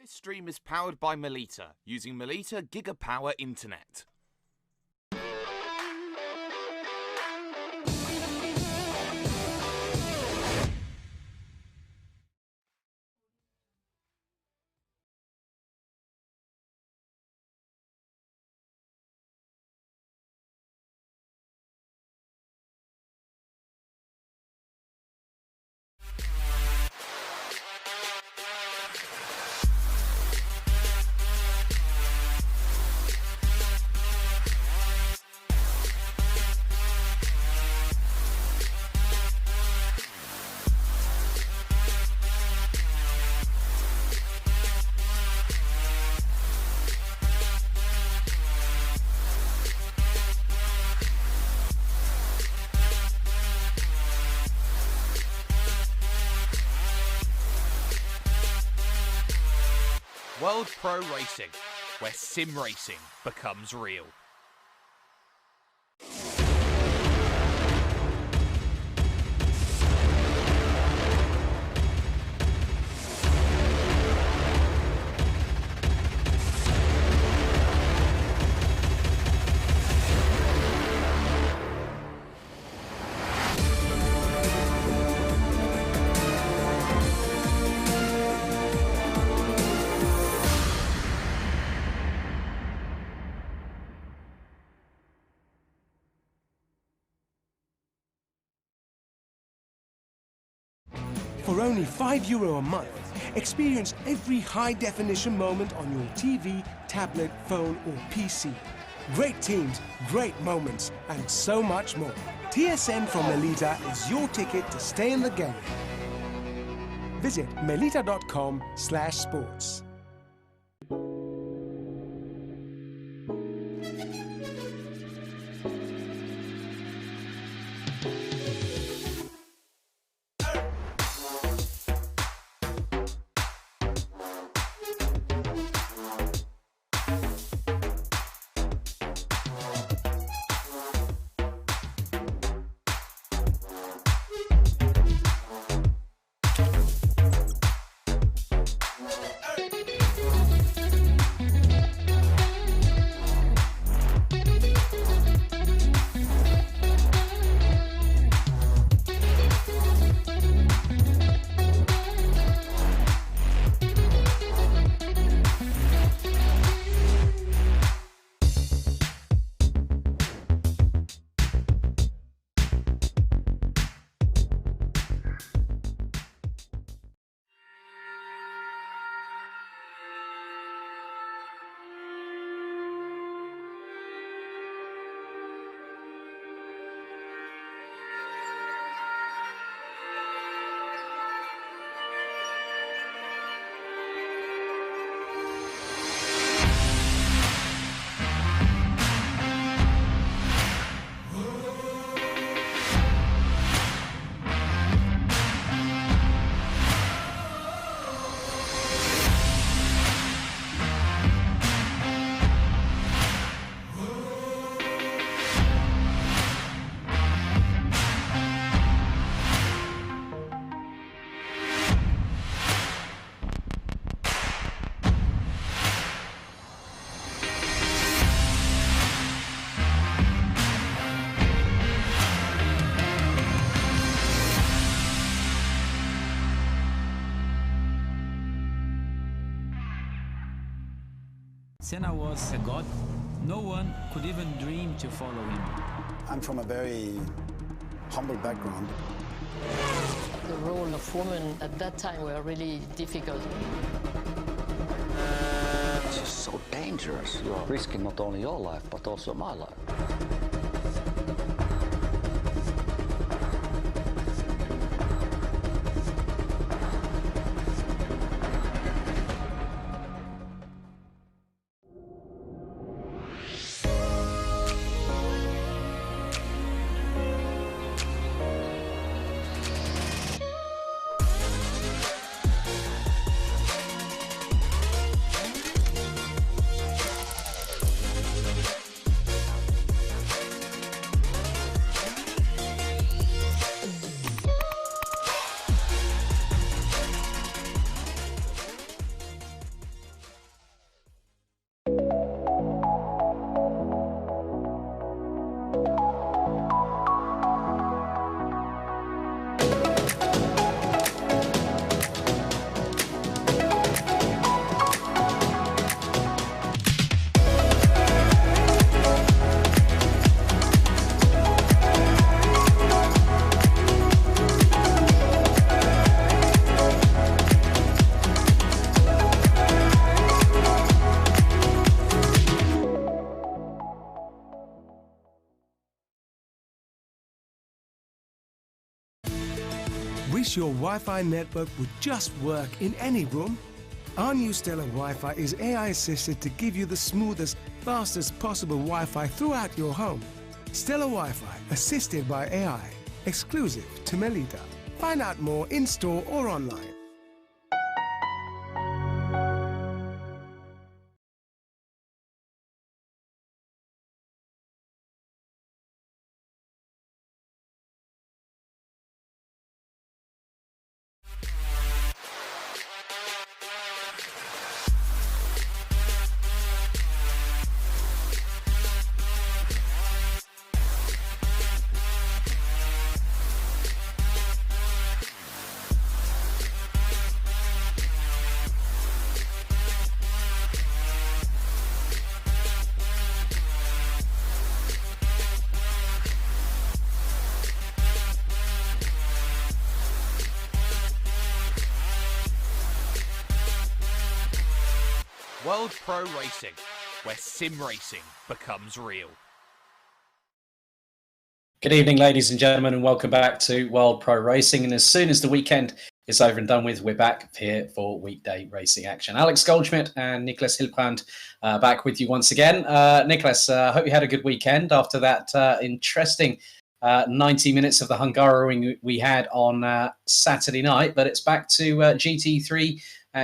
This stream is powered by Melita, using Melita Gigapower Internet. World Pro Racing, where sim racing becomes real. For only €5 a month, experience every high-definition moment on your TV, tablet, phone or PC. Great teams, great moments, and so much more. TSN from Melita is your ticket to stay in the game. Visit melita.com/sports. Senna was a god. No one could even dream to follow him. I'm from a very humble background. The role of women at that time were really difficult. It's just so dangerous. You're risking not only your life, but also my life. wish your Wi-Fi network would just work in any room? Our new Stellar Wi-Fi is AI assisted to give you the smoothest, fastest possible Wi-Fi throughout your home. Stellar Wi-Fi, assisted by AI, exclusive to Melita. Find out more in-store or online. World Pro Racing, where sim racing becomes real. Good evening, ladies and gentlemen, and welcome back to World Pro Racing. And as soon as the weekend is over and done with, we're back here for weekday racing action. Alex Goldschmidt and Nicholas Hilbrand back with you once again. Nicholas, I hope you had a good weekend after that interesting 90 minutes of the Hungaroring we had on Saturday night. But it's back to GT3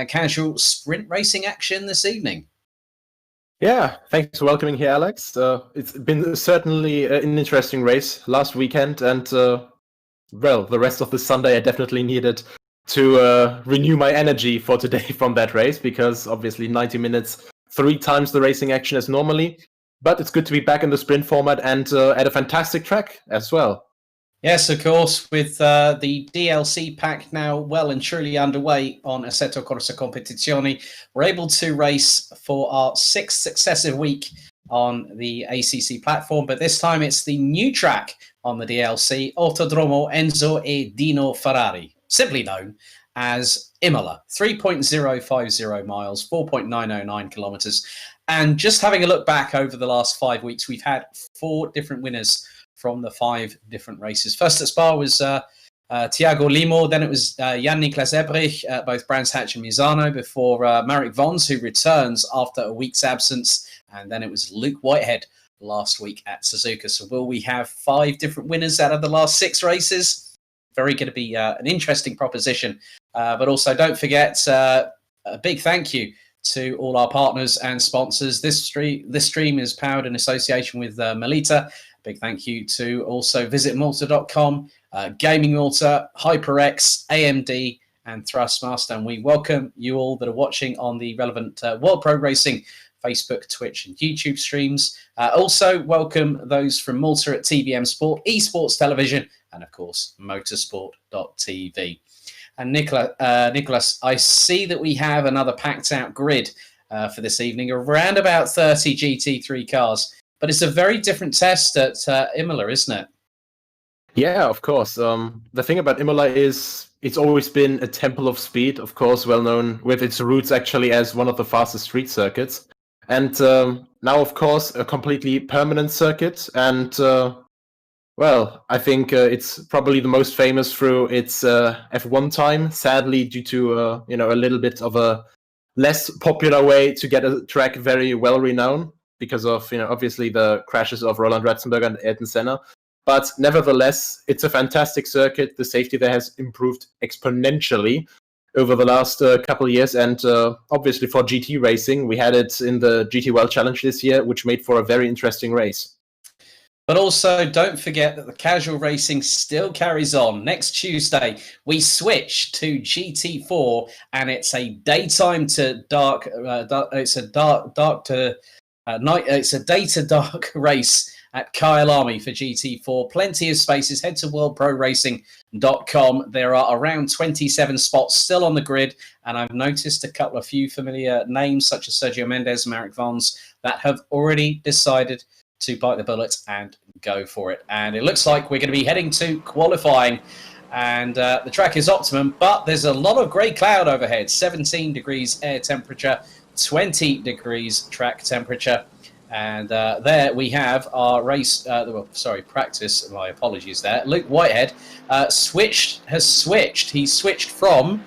casual sprint racing action this evening. Yeah, thanks for welcoming here, Alex. It's been certainly an interesting race last weekend, and well, the rest of the Sunday I definitely needed to renew my energy for today from that race, because obviously 90 minutes, 3 times the racing action as normally, but it's good to be back in the sprint format and at a fantastic track as well. Yes, of course, with the DLC pack now well and truly underway on Assetto Corsa Competizione, we're able to race for our 6th successive week on the ACC platform, but this time it's the new track on the DLC, Autodromo Enzo e Dino Ferrari, simply known as Imola, 3.050 miles, 4.909 kilometers. And just having a look back over the last 5 weeks, we've had 4 different winners from the 5 different races. First at Spa was Thiago Limo, then it was Jan-Niklas Ebrich, both Brands Hatch and Misano, before Marek Vons, who returns after a week's absence, and then it was Luke Whitehead last week at Suzuka. So will we have 5 different winners out of the last 6 races? Very going to be an interesting proposition. But also don't forget a big thank you to all our partners and sponsors. This stream is powered in association with Melita. Big thank you to also visitmalta.com, Gaming Malta, HyperX, AMD, and Thrustmaster. And we welcome you all that are watching on the relevant World Pro Racing Facebook, Twitch, and YouTube streams. Also welcome those from Malta at TBM Sport, Esports Television, and of course, motorsport.tv. And Nicholas, I see that we have another packed out grid for this evening, around about 30 GT3 cars. But it's a very different test at Imola, isn't it? Yeah, of course. The thing about Imola is it's always been a temple of speed, of course, well known with its roots actually as one of the fastest street circuits. And now, of course, a completely permanent circuit. And, well, I think it's probably the most famous through its F1 time, sadly, due to, a little bit of a less popular way to get a track very well renowned, because of, obviously the crashes of Roland Ratzenberger and Ayrton Senna. But nevertheless, it's a fantastic circuit. The safety there has improved exponentially over the last couple of years. And obviously for GT racing, we had it in the GT World Challenge this year, which made for a very interesting race. But also, don't forget that the casual racing still carries on. Next Tuesday, we switch to GT4, and it's a daytime to dark. It's a dark to night. It's a day to dark race at Kyalami for GT4. Plenty of spaces. Head to worldproracing.com. There are around 27 spots still on the grid, and I've noticed a few familiar names such as Sergio Mendes, Marek Vons, that have already decided to bite the bullet and go for it. And it looks like we're going to be heading to qualifying, and the track is optimum, but there's a lot of grey cloud overhead. 17 degrees air temperature, 20 degrees track temperature. And there we have our race, practice. My apologies there. Luke Whitehead has switched. He switched from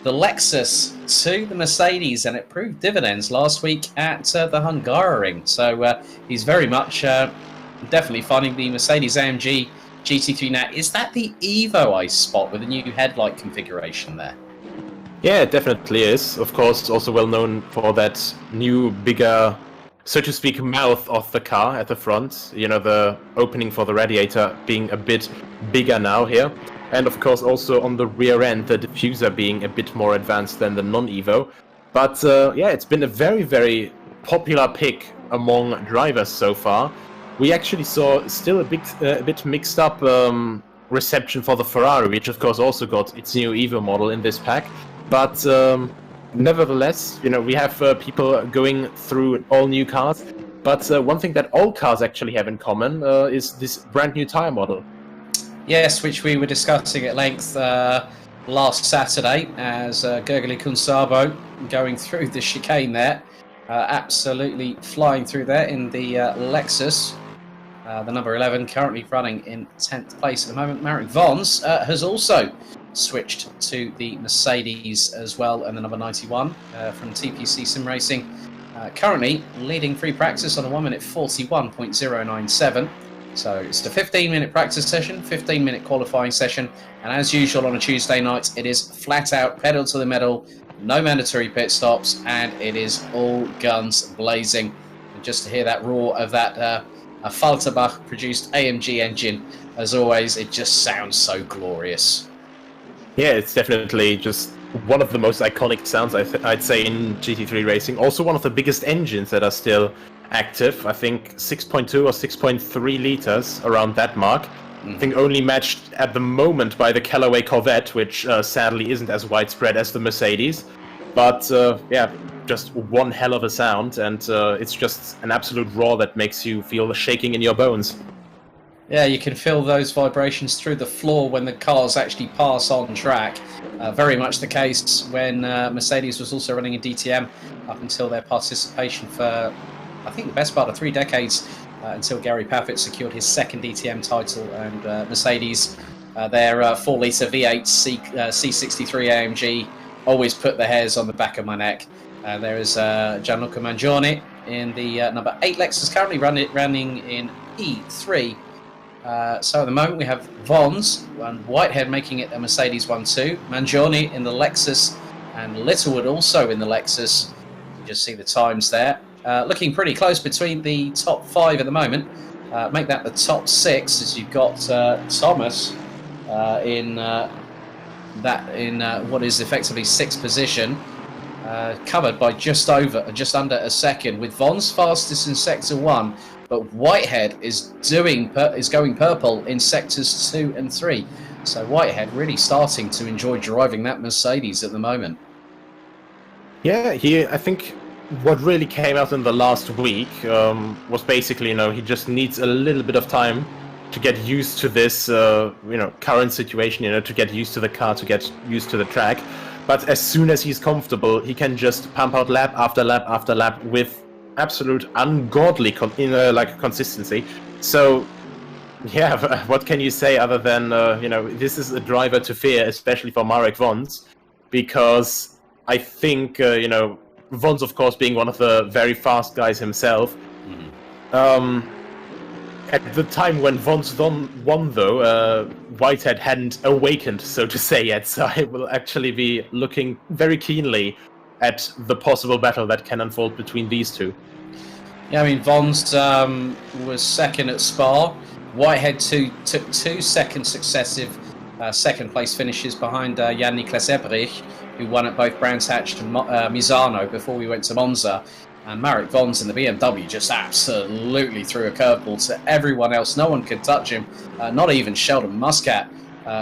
the Lexus to the Mercedes, and it proved dividends last week at the Hungaroring. So he's very much definitely finding the Mercedes AMG GT3 now. Is that the Evo I spot with a new headlight configuration there? Yeah, it definitely is. Of course, also well known for that new, bigger, so to speak, mouth of the car at the front. You know, the opening for the radiator being a bit bigger now here. And of course also on the rear end, the diffuser being a bit more advanced than the non-Evo. But yeah, it's been a very, very popular pick among drivers so far. We actually saw still a bit mixed up reception for the Ferrari, which of course also got its new Evo model in this pack. But nevertheless, you know, we have people going through all new cars. But one thing that all cars actually have in common is this brand new tire model. Yes, which we were discussing at length last Saturday as Gergely Kunsabo going through the chicane there. Absolutely flying through there in the Lexus. The number 11 currently running in 10th place at the moment. Marek Vons has also switched to the Mercedes as well, and the number 91 from TPC Sim Racing. Currently leading free practice on a 1 minute 41.097. So it's a 15-minute practice session, 15-minute qualifying session, and as usual on a Tuesday night, it is flat out pedal to the metal, no mandatory pit stops, and it is all guns blazing. And just to hear that roar of that Falterbach produced AMG engine, as always, it just sounds so glorious. Yeah, it's definitely just one of the most iconic sounds, I'd say, in GT3 racing. Also one of the biggest engines that are still active. I think 6.2 or 6.3 liters, around that mark. I think only matched at the moment by the Callaway Corvette, which sadly isn't as widespread as the Mercedes. But yeah, just one hell of a sound, and it's just an absolute roar that makes you feel the shaking in your bones. Yeah, you can feel those vibrations through the floor when the cars actually pass on track. Very much the case when Mercedes was also running a DTM up until their participation for, I think, the best part of 3 decades, until Gary Paffett secured his second DTM title, and Mercedes, their 4-litre V8 C63 AMG, always put the hairs on the back of my neck. There is Gianluca Mangione in the number 8 Lexus, currently running in E3. So at the moment we have Vons and Whitehead making it a Mercedes 1-2, Mangione in the Lexus, and Littlewood also in the Lexus. You just see the times there. Looking pretty close between the top 5 at the moment. Make that the top 6, as you've got Thomas in what is effectively 6th position, covered by just under a second, with Vons fastest in sector 1. But Whitehead is going purple in sectors 2 and 3. So Whitehead really starting to enjoy driving that Mercedes at the moment. Yeah, I think what really came out in the last week was basically, you know, he just needs a little bit of time to get used to this, current situation, to get used to the car, to get used to the track. But as soon as he's comfortable, he can just pump out lap after lap after lap with absolute ungodly consistency. So yeah, what can you say other than this is a driver to fear, especially for Marek Vons, because I think Vons, of course, being one of the very fast guys himself. At the time when Vons won, though, Whitehead hadn't awakened, so to say, yet. So I will actually be looking very keenly at the possible battle that can unfold between these two. Yeah, I mean, Vons was second at Spa. Whitehead took 2 successive second-place finishes behind Jan-Niklas Ebrich, who won at both Brands Hatch and Misano before we went to Monza. And Marek Vons in the BMW just absolutely threw a curveball to everyone else. No one could touch him, not even Sheldon Muscat,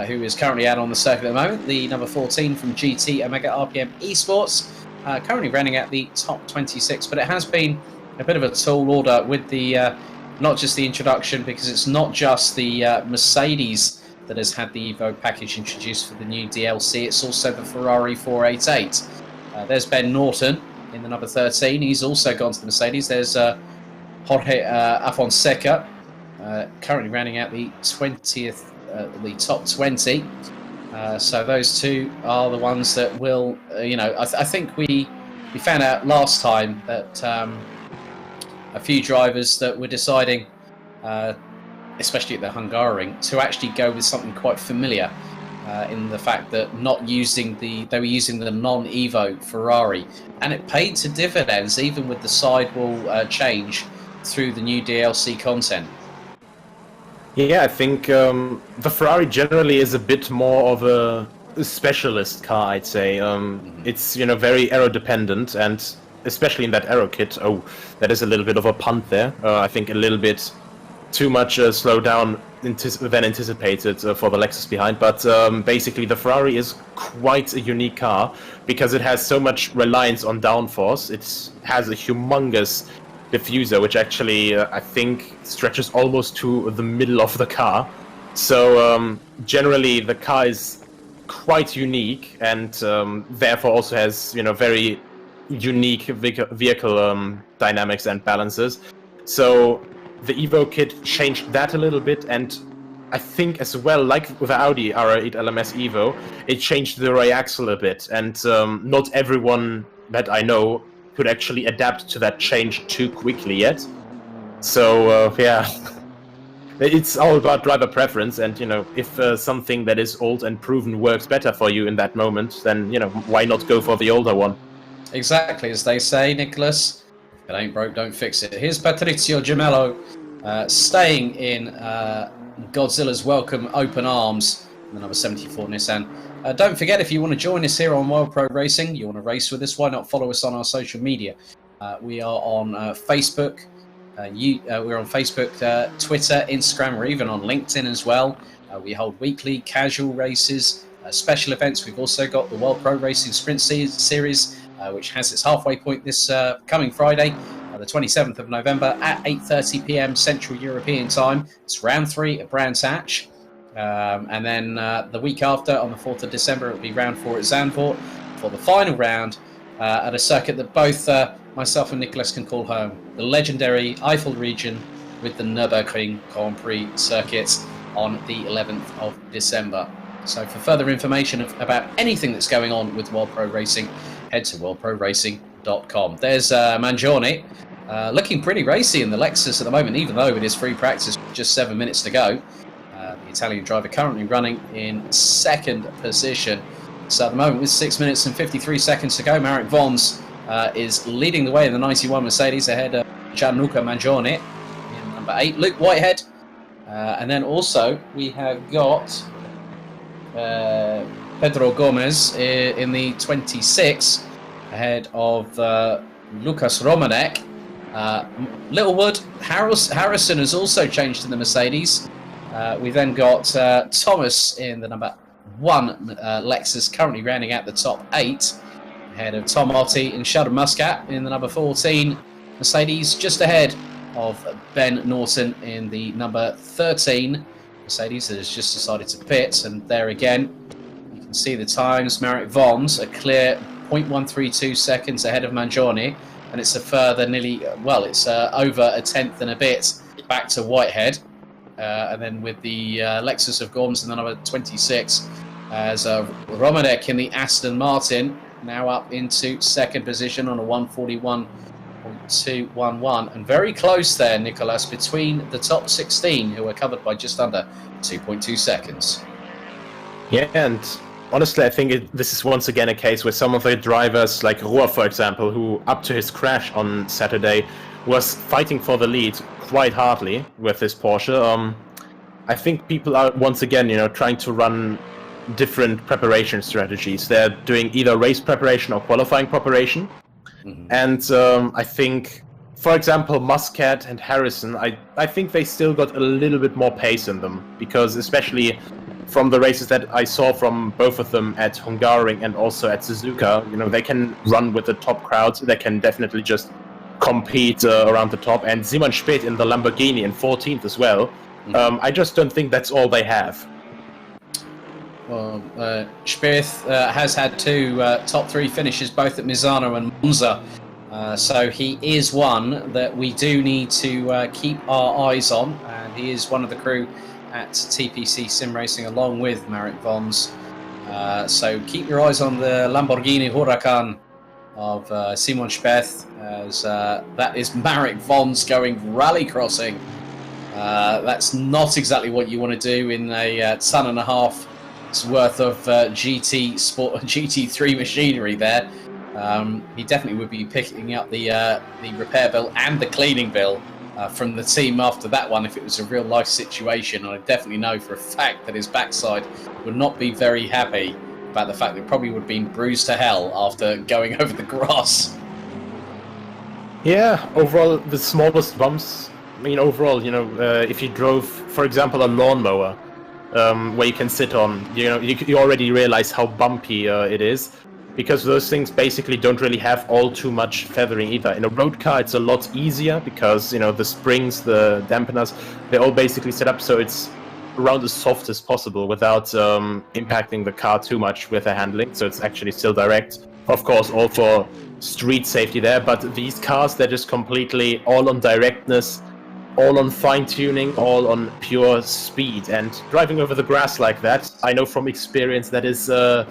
who is currently out on the circuit at the moment, the number 14 from GT Omega RPM Esports, currently running at the top 26. But it has been a bit of a tall order with the not just the introduction, because it's not just the Mercedes that has had the Evo package introduced for the new DLC, it's also the Ferrari 488. There's Ben Norton in the number 13. He's also gone to the Mercedes. There's Jorge Afonseca, currently rounding out the 20th, the top 20. So those two are the ones that will, I think we found out last time that a few drivers that were deciding, especially at the Hungaroring, to actually go with something quite familiar in the fact that they were using the non-Evo Ferrari, and it paid to dividends even with the sidewall change through the new DLC content. Yeah, I think the Ferrari generally is a bit more of a specialist car, I'd say. It's, very aero dependent, and especially in that aero kit. Oh, that is a little bit of a punt there. I think a little bit too much slowdown than anticipated for the Lexus behind. But basically, the Ferrari is quite a unique car because it has so much reliance on downforce. It has a humongous diffuser, which actually I think stretches almost to the middle of the car. So generally, the car is quite unique, and therefore also has very unique vehicle dynamics and balances. So the Evo kit changed that a little bit, and I think as well, like with the Audi R8 LMS Evo, it changed the rear axle a bit, and not everyone that I know could actually adapt to that change too quickly yet. So yeah, it's all about driver preference, and if something that is old and proven works better for you in that moment, then why not go for the older one? Exactly, as they say, Nicholas. If it ain't broke, don't fix it. Here's Patricio Gemello staying in Godzilla's welcome open arms, the number 74 Nissan. Don't forget, if you want to join us here on World Pro Racing, you want to race with us, why not follow us on our social media? We are on Facebook. We're on Facebook, Twitter, Instagram. We're even on LinkedIn as well. We hold weekly casual races, special events. We've also got the World Pro Racing Sprint Series, which has its halfway point this coming Friday, the 27th of November at 8:30 p.m. Central European Time. It's round 3 at Brands Hatch. And then the week after, on the 4th of December, it'll be round 4 at Zandvoort for the final round at a circuit that both myself and Nicholas can call home, the legendary Eifel region with the Nürburgring Grand Prix circuit on the 11th of December. So for further information about anything that's going on with World Pro Racing, head to worldproracing.com. There's Mangione, looking pretty racy in the Lexus at the moment, even though it is free practice, just 7 minutes to go. The Italian driver currently running in second position. So at the moment, with 6 minutes and 53 seconds to go, Marek Vons is leading the way in the 91 Mercedes ahead of Gianluca Mangione in number 8. Luke Whitehead. And then also we have got Pedro Gomez in the 26 ahead of Lucas Romanek. Littlewood, Harrison has also changed in the Mercedes. We then got Thomas in the number 1 Lexus, currently rounding out the top 8, ahead of Tom Otti and Sheldon Muscat in the number 14 Mercedes, just ahead of Ben Norton in the number 13 Mercedes that has just decided to pit. And there again, you can see the times. Marek Vons, a clear 0.132 seconds ahead of Mangione, and it's a further it's over a tenth and a bit back to Whitehead. And then with the Lexus of Gorms in the number 26, as Romanek in the Aston Martin, now up into second position on a 141.211. And very close there, Nicholas, between the top 16, who are covered by just under 2.2 seconds. Yeah, and honestly, I think this is once again a case where some of the drivers, like Rohr, for example, who up to his crash on Saturday was fighting for the lead quite hardly with his Porsche. I think people are once again, trying to run different preparation strategies. They're doing either race preparation or qualifying preparation. Mm-hmm. And I think, for example, Muscat and Harrison, I think they still got a little bit more pace in them, because especially from the races that I saw from both of them at Hungaroring and also at Suzuka, they can run with the top crowds. They can definitely just compete around the top. And Simon Speth in the Lamborghini in 14th as well. Mm-hmm. I just don't think that's all they have. Well, Speth has had 2 top 3 finishes, both at Misano and Monza So he is one that we do need to keep our eyes on, and he is one of the crew at TPC Sim Racing along with Marek Vons. So keep your eyes on the Lamborghini Huracan of Simon Speth, as that is Marek Vons going rally crossing. That's not exactly what you want to do in a ton and a half worth of GT3 machinery there. He definitely would be picking up the repair bill and the cleaning bill from the team after that one if it was a real life situation. I definitely know for a fact that his backside would not be very happy about the fact that it probably would have been bruised to hell after going over the grass. Yeah, overall, the smallest bumps. I mean, overall, if you drove, for example, a lawnmower where you can sit on, you already realize how bumpy it is, because those things basically don't really have all too much feathering either. In a road car, it's a lot easier because, the springs, the dampeners, they're all basically set up so it's around as soft as possible without impacting the car too much with the handling, so it's actually still direct. Of course, all for street safety there, but these cars, they're just completely all on directness, all on fine-tuning, all on pure speed. And driving over the grass like that, I know from experience that is, a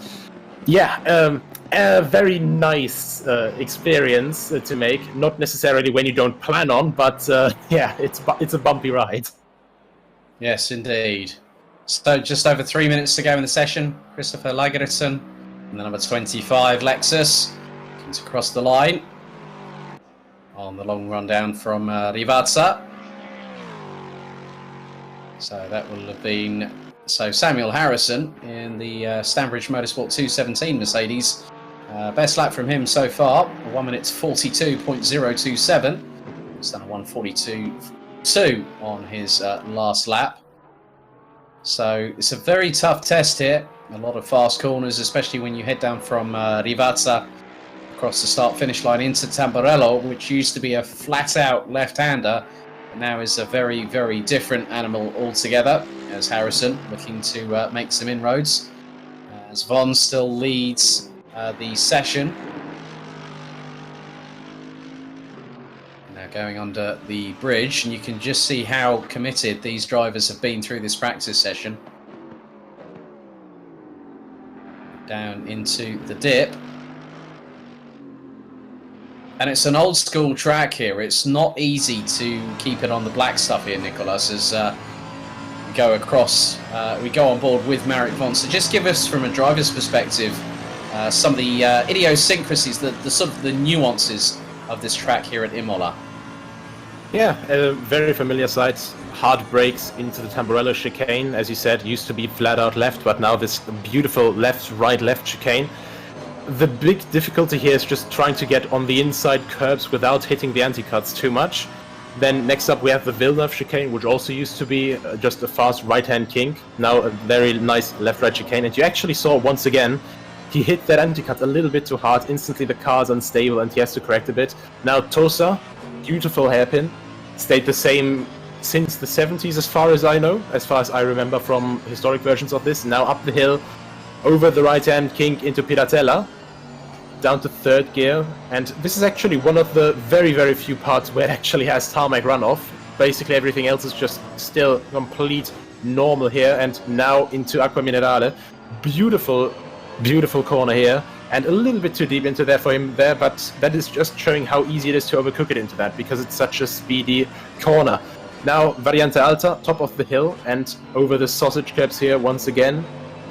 very nice experience to make. Not necessarily when you don't plan on, but it's a bumpy ride. Yes, indeed. So just over 3 minutes to go in the session. Christopher Lagerson and the number 25 Lexus comes across the line on the long run down from Rivazza. So that will have been Samuel Harrison in the Stanbridge Motorsport 217 Mercedes. Best lap from him so far, 1 minute 42.027. He's done a 1:42.2 on his last lap. So it's a very tough test here. A lot of fast corners, especially when you head down from Rivazza across the start-finish line into Tamburello, which used to be a flat-out left-hander, but now is a very, very different animal altogether, as Harrison looking to make some inroads. As Vons still leads the session. Now going under the bridge, and you can just see how committed these drivers have been through this practice session. Down into the dip. And it's an old school track here. It's not easy to keep it on the black stuff here, Nicholas, as we go across, we go on board with Marek Vons. So just give us, from a driver's perspective, some of the idiosyncrasies, the sort of the nuances of this track here at Imola. Yeah, a very familiar sight. Hard brakes into the Tamburello chicane, as you said, used to be flat out left, but now this beautiful left chicane. The big difficulty here is just trying to get on the inside curbs without hitting the anti-cuts too much. Then next up we have the Villeneuve chicane, which also used to be just a fast right-hand kink. Now a very nice left-right chicane, and you actually saw once again he hit that anti-cut a little bit too hard. Instantly the car's unstable and he has to correct a bit. Now Tosa, beautiful hairpin, stayed the same since the 70s as far as I know, as far as I remember from historic versions of this. Now up the hill, over the right-hand kink into Piratella, down to third gear, and this is actually one of the very, very few parts where it actually has tarmac runoff. Basically everything else is just still complete normal here, and now into Acqua Minerale. Beautiful, beautiful corner here, and a little bit too deep into there for him there, but that is just showing how easy it is to overcook it into that, because it's such a speedy corner. Now Variante Alta, top of the hill, and over the sausage curbs here once again.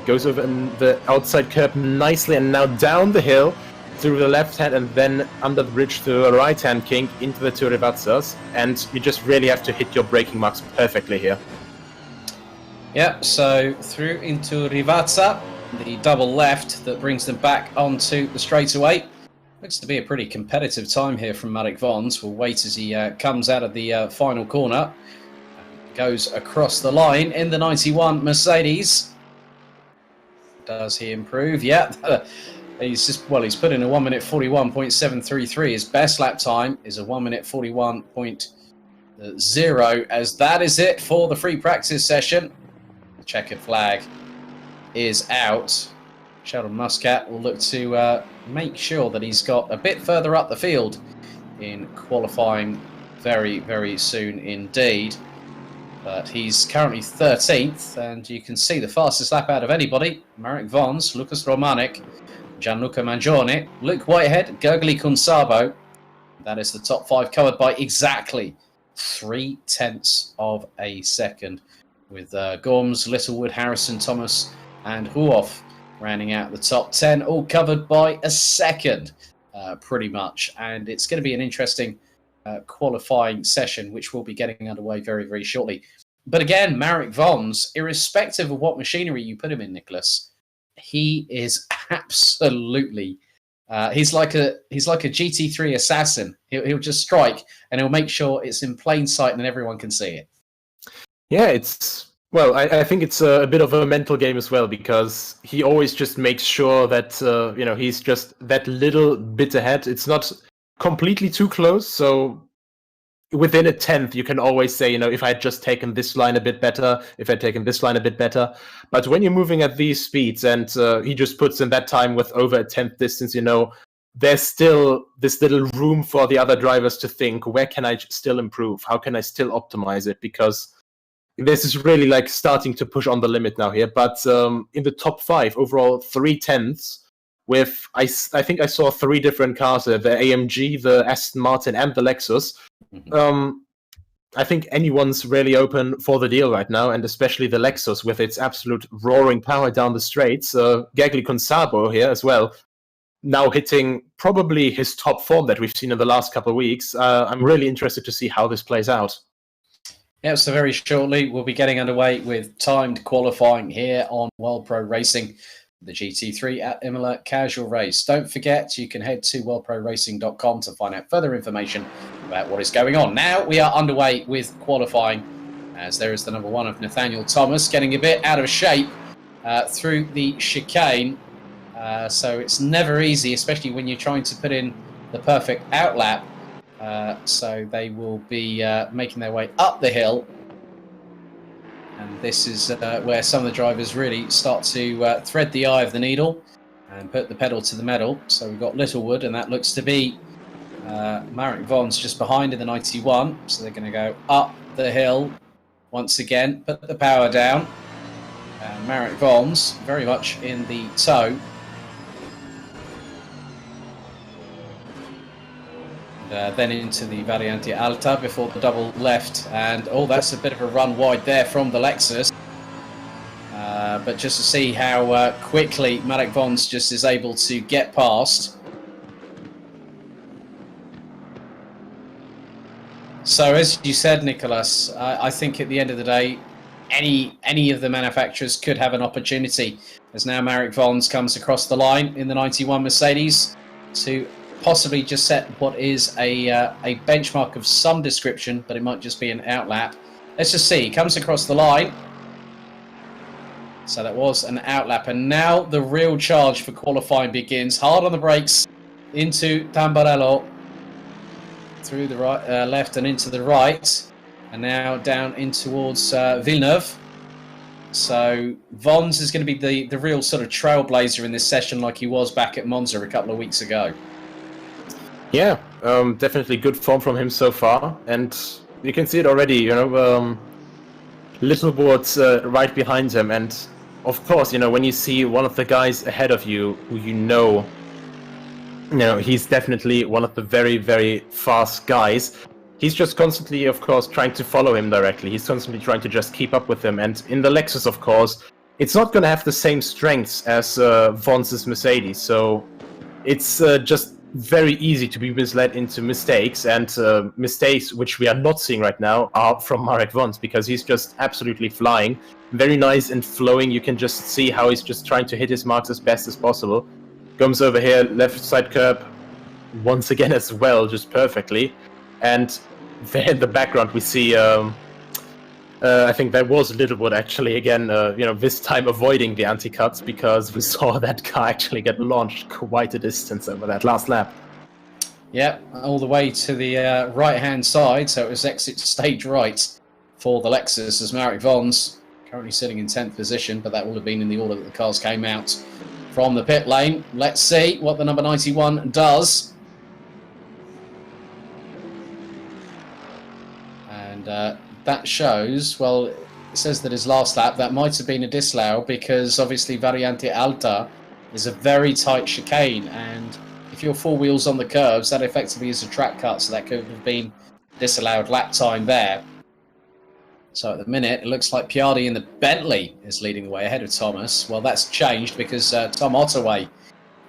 Goes over the outside curb nicely, and now down the hill through the left hand and then under the bridge through the right hand kink into the two Rivazzas, and you just really have to hit your braking marks perfectly here. Yep, so through into Rivazza, the double left that brings them back onto the straightaway. Looks to be a pretty competitive time here from Marek Vons. We'll wait as he comes out of the final corner. Goes across the line in the 91 Mercedes. Does he improve? Yeah. He's put in a 1 minute 41.733. His best lap time is a 1 minute 41.0, as that is it for the free practice session. The checkered flag is out. Sheldon Muscat will look to make sure that he's got a bit further up the field in qualifying very, very soon indeed. But he's currently 13th, and you can see the fastest lap out of anybody. Marek Vons, Lucas Romanek, Gianluca Mangione, Luke Whitehead, Gergely Kunsabo. That is the top 5 covered by exactly 0.3 of a second, with Gorms, Littlewood, Harrison, Thomas and Huoff rounding out the top 10, all covered by a second, pretty much. And it's going to be an interesting qualifying session, which will be getting underway very, very shortly. But again, Marek Vons, irrespective of what machinery you put him in, Nicholas, he is absolutely... he's like a GT3 assassin. He'll just strike, and he'll make sure it's in plain sight and everyone can see it. Yeah, I think it's a bit of a mental game as well, because he always just makes sure that he's just that little bit ahead. It's not completely too close, so within a tenth, you can always say, if I had just taken this line a bit better, if I'd taken this line a bit better. But when you're moving at these speeds, and he just puts in that time with over a tenth distance, there's still this little room for the other drivers to think, where can I still improve? How can I still optimize it? Because this is really like starting to push on the limit now here. But in the top 5, overall 0.3, with, I think I saw 3 different cars there, the AMG, the Aston Martin, and the Lexus. I think anyone's really open for the deal right now, and especially the Lexus with its absolute roaring power down the straights. Gergely Kunsabo here as well, now hitting probably his top form that we've seen in the last couple of weeks. I'm really interested to see how this plays out. Yeah, so very shortly we'll be getting underway with timed qualifying here on World Pro Racing, the GT3 at Imola Casual Race. Don't forget, you can head to worldproracing.com to find out further information about what is going on. Now we are underway with qualifying, as there is the number 1 of Nathaniel Thomas getting a bit out of shape through the chicane. So it's never easy, especially when you're trying to put in the perfect outlap. So they will be making their way up the hill. And this is where some of the drivers really start to thread the eye of the needle and put the pedal to the metal. So we've got Littlewood, and that looks to be Marek Vons just behind in the 91. So they're going to go up the hill once again, put the power down. Marek Vons very much in the tow. Then into the Variante Alta before the double left, and that's a bit of a run wide there from the Lexus. But just to see how quickly Marek Vons just is able to get past. So as you said, Nicholas, I think at the end of the day, any of the manufacturers could have an opportunity, as now Marek Vons comes across the line in the 91 Mercedes to possibly just set what is a benchmark of some description, but it might just be an outlap. Let's just see. He comes across the line. So that was an outlap. And now the real charge for qualifying begins. Hard on the brakes into Tamburello. Through the right, left and into the right. And now down in towards Villeneuve. So Vons is going to be the real sort of trailblazer in this session, like he was back at Monza a couple of weeks ago. Yeah, definitely good form from him so far, and you can see it already. Littlewood's right behind him, and of course, when you see one of the guys ahead of you, who he's definitely one of the very, very fast guys. He's just constantly, of course, trying to follow him directly. He's constantly trying to just keep up with him, and in the Lexus, of course, it's not going to have the same strengths as Vons's Mercedes, so it's just very easy to be misled into mistakes, and mistakes which we are not seeing right now are from Marek Vons, because he's just absolutely flying. Very nice and flowing. You can just see how he's just trying to hit his marks as best as possible. Comes over here, left side curb once again as well, just perfectly. And there in the background we see I think that was Littlewood actually again, this time avoiding the anti-cuts, because we saw that car actually get launched quite a distance over that last lap. Yep, all the way to the right-hand side, so it was exit stage right for the Lexus, as Marek Vons currently sitting in 10th position, but that would have been in the order that the cars came out from the pit lane. Let's see what the number 91 does. And that shows, well, it says that his last lap, that might have been a disallow because obviously Variante Alta is a very tight chicane. And if you're four wheels on the curves, that effectively is a track cut. So that could have been disallowed lap time there. So at the minute, it looks like Piardi in the Bentley is leading the way ahead of Thomas. Well, that's changed because Tom Ottaway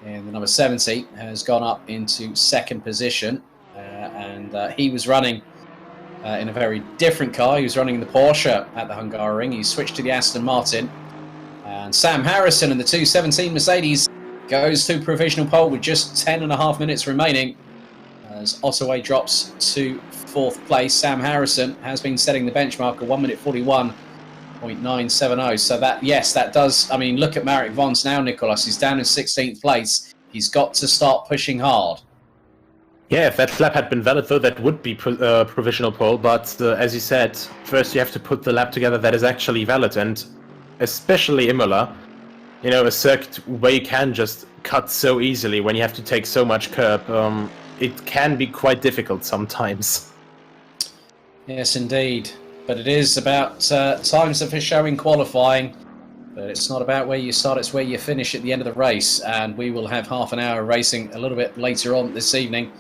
in the number 70 has gone up into second position. And he was running in a very different car. He was running the Porsche at the Hungaroring. He switched to the Aston Martin. And Sam Harrison in the 217 Mercedes goes to provisional pole with just 10.5 minutes remaining as Ottaway drops to fourth place. Sam Harrison has been setting the benchmark at 1 minute 41.970. So that, yes, that does. I mean, look at Marek Vons now, Nicholas. He's down in 16th place. He's got to start pushing hard. Yeah, if that lap had been valid, though, that would be provisional pole. But as you said, first you have to put the lap together that is actually valid. And especially Imola, you know, a circuit where you can just cut so easily when you have to take so much curb, it can be quite difficult sometimes. Yes, indeed. But it is about times of showing qualifying. But it's not about where you start, it's where you finish at the end of the race. And we will have half an hour racing a little bit later on this evening.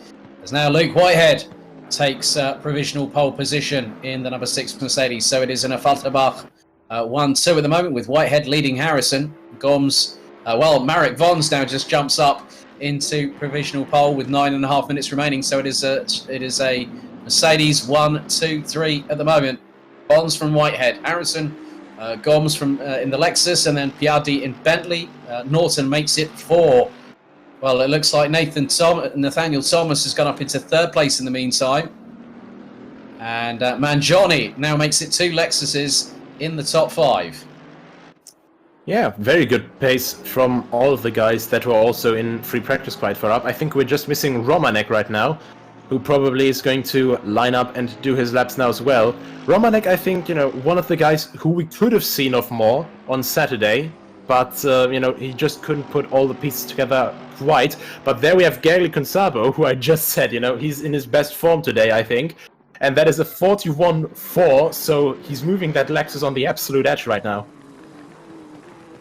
As now Luke Whitehead takes provisional pole position in the number 6 Mercedes. So it is in a Falterbach 1-2 at the moment with Whitehead leading Harrison. Gomes, Marek Vons now just jumps up into provisional pole with 9.5 minutes remaining. So it is a Mercedes 1, 2, 3 at the moment. Vons from Whitehead, Harrison, Gomes from in the Lexus, and then Piardi in Bentley. Norton makes it 4. Well, it looks like Nathaniel Thomas has gone up into third place in the meantime. And Mangione now makes it 2 Lexuses in the top 5. Yeah, very good pace from all of the guys that were also in free practice quite far up. I think we're just missing Romanek right now, who probably is going to line up and do his laps now as well. Romanek, I think, you know, one of the guys who we could have seen off more on Saturday, but, you know, he just couldn't put all the pieces together quite. But there we have Gary Consabo, who I just said, you know, he's in his best form today, I think. And that is a 41.4, so he's moving that Lexus on the absolute edge right now.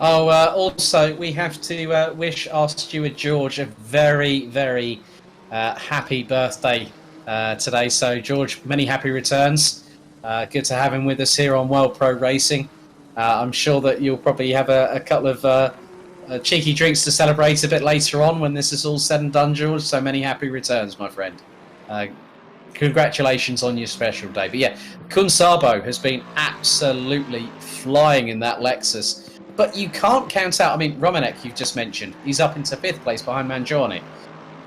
Oh, also, we have to wish our steward George a very, very happy birthday today. So, George, many happy returns. Good to have him with us here on World Pro Racing. I'm sure that you'll probably have a couple of cheeky drinks to celebrate a bit later on when this is all said and done, George. So many happy returns, my friend. Congratulations on your special day. But yeah, Kunsabo has been absolutely flying in that Lexus. But you can't count out, I mean, Romanek, you've just mentioned, he's up into 5th place behind Mangione.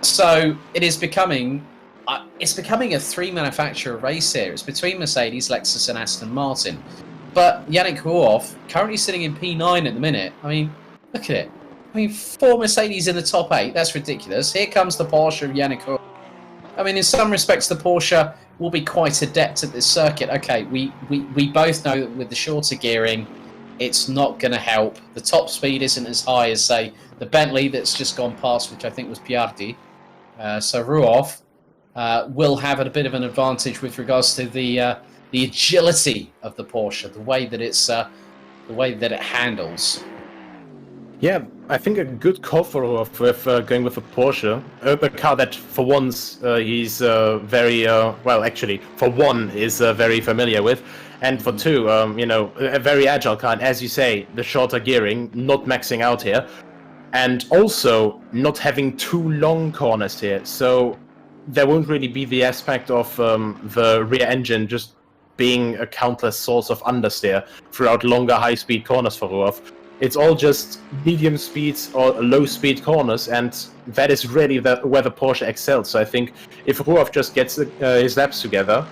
So it is becoming a three-manufacturer race here. It's between Mercedes, Lexus and Aston Martin. But Yannick Ruoff, currently sitting in P9 at the minute. I mean, look at it. I mean, 4 Mercedes in the top 8. That's ridiculous. Here comes the Porsche of Yannick Ruoff. I mean, in some respects, the Porsche will be quite adept at this circuit. Okay, we both know that with the shorter gearing, it's not going to help. The top speed isn't as high as, say, the Bentley that's just gone past, which I think was Piardi. So Ruoff will have a bit of an advantage with regards to the agility of the Porsche, the way that it handles. Yeah, I think a good call for Ruoff with going with a Porsche, a car that for once he's very well, actually for one is very familiar with. And for 2, you know, a very agile car, and as you say, the shorter gearing, not maxing out here, and also not having too long corners here, so there won't really be the aspect of the rear engine just being a countless source of understeer throughout longer high-speed corners for Ruoff. It's all just medium speed or low speed corners, and that is really where the Porsche excels. So I think if Ruoff just gets his laps together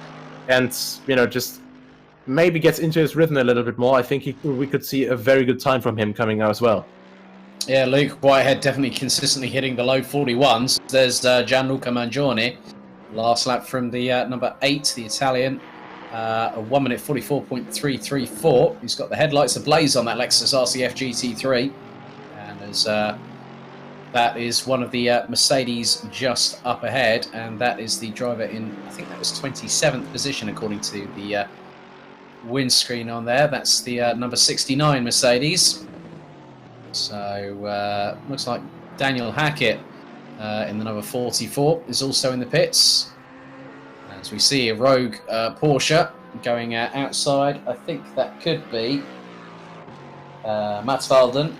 and, you know, just maybe gets into his rhythm a little bit more, I think we could see a very good time from him coming out as well. Yeah, Luke Whitehead definitely consistently hitting the low 41s. There's Gianluca Mangione, last lap from the number 8, the Italian, a 1 minute 44.334. He's got the headlights ablaze on that Lexus RCF GT3, and as That is one of the Mercedes just up ahead, and that is the driver in, I think that was 27th position according to the windscreen on there. That's the number 69 Mercedes. So looks like Daniel Hackett in the number 44 is also in the pits. As we see a rogue Porsche going outside. I think that could be Mats Valden.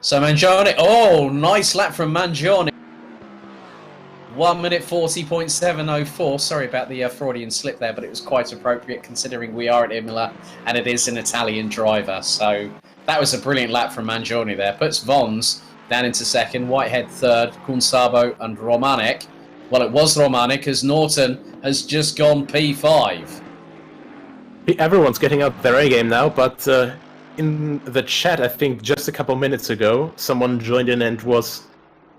So Mangione, oh, nice lap from Mangione. 1 minute 40.704. Sorry about the Freudian slip there, but it was quite appropriate considering we are at Imola and it is an Italian driver. So that was a brilliant lap from Mangione there. Puts Vons down into second, Whitehead third, Kunsabo and Romanek. Well, it was Romanek as Norton has just gone P5. Everyone's getting out their A game now, but in the chat, I think just a couple minutes ago, someone joined in and was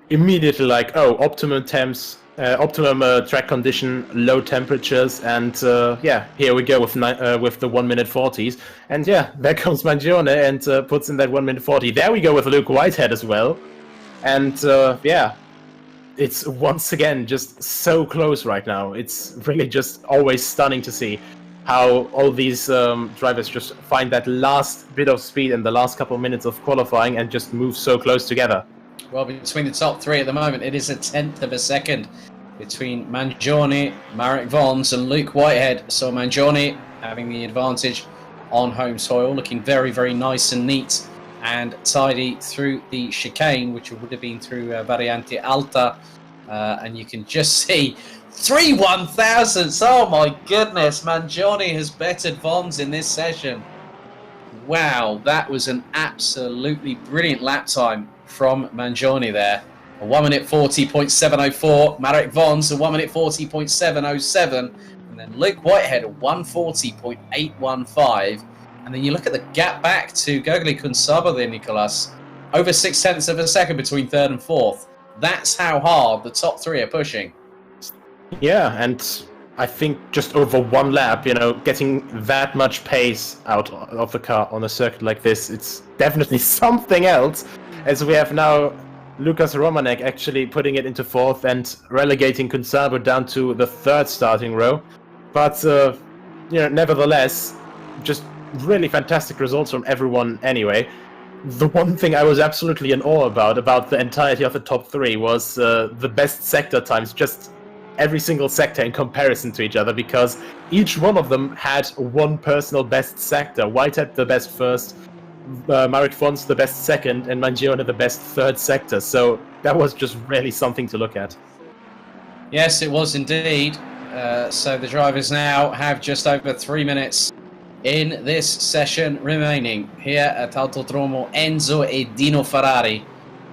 immediately like, "Oh, optimum temps, optimum track condition, low temperatures, and yeah, here we go with the 1 minute 40s." And yeah, there comes Mangione and puts in that 1 minute 40. There we go with Luke Whitehead as well, and yeah, it's once again just so close right now. It's really just always stunning to see how all these drivers just find that last bit of speed in the last couple of minutes of qualifying and just move so close together. Well, between the top three at the moment, it is a tenth of a second between Mangione, Marek Vons and Luke Whitehead. So Mangione having the advantage on home soil, looking very, very nice and neat and tidy through the chicane, which would have been through Variante Alta. And you can just see 3 1,000ths. Oh my goodness, Mangione has bettered Vons in this session. Wow, that was an absolutely brilliant lap time from Mangione there. A 1 minute 40.704. Marek Vons, a 1 minute 40.707. And then Luke Whitehead, a 140.815. And then you look at the gap back to Gogli Kunsaba there, Nicolas. Over 0.6 of a second between third and fourth. That's how hard the top three are pushing. Yeah, and I think just over one lap, you know, getting that much pace out of the car on a circuit like this, it's definitely something else. As we have now Lukas Romanek actually putting it into fourth and relegating Kunsabo down to the third starting row. But, you know, nevertheless, just really fantastic results from everyone anyway. The one thing I was absolutely in awe about the entirety of the top three was the best sector times, just every single sector in comparison to each other, because each one of them had one personal best sector. Whitehead the best first, Marek Vons the best second, and Mangione the best third sector. So that was just really something to look at. Yes, it was indeed. So the drivers now have just over 3 minutes in this session remaining here at Autodromo Enzo e Dino Ferrari,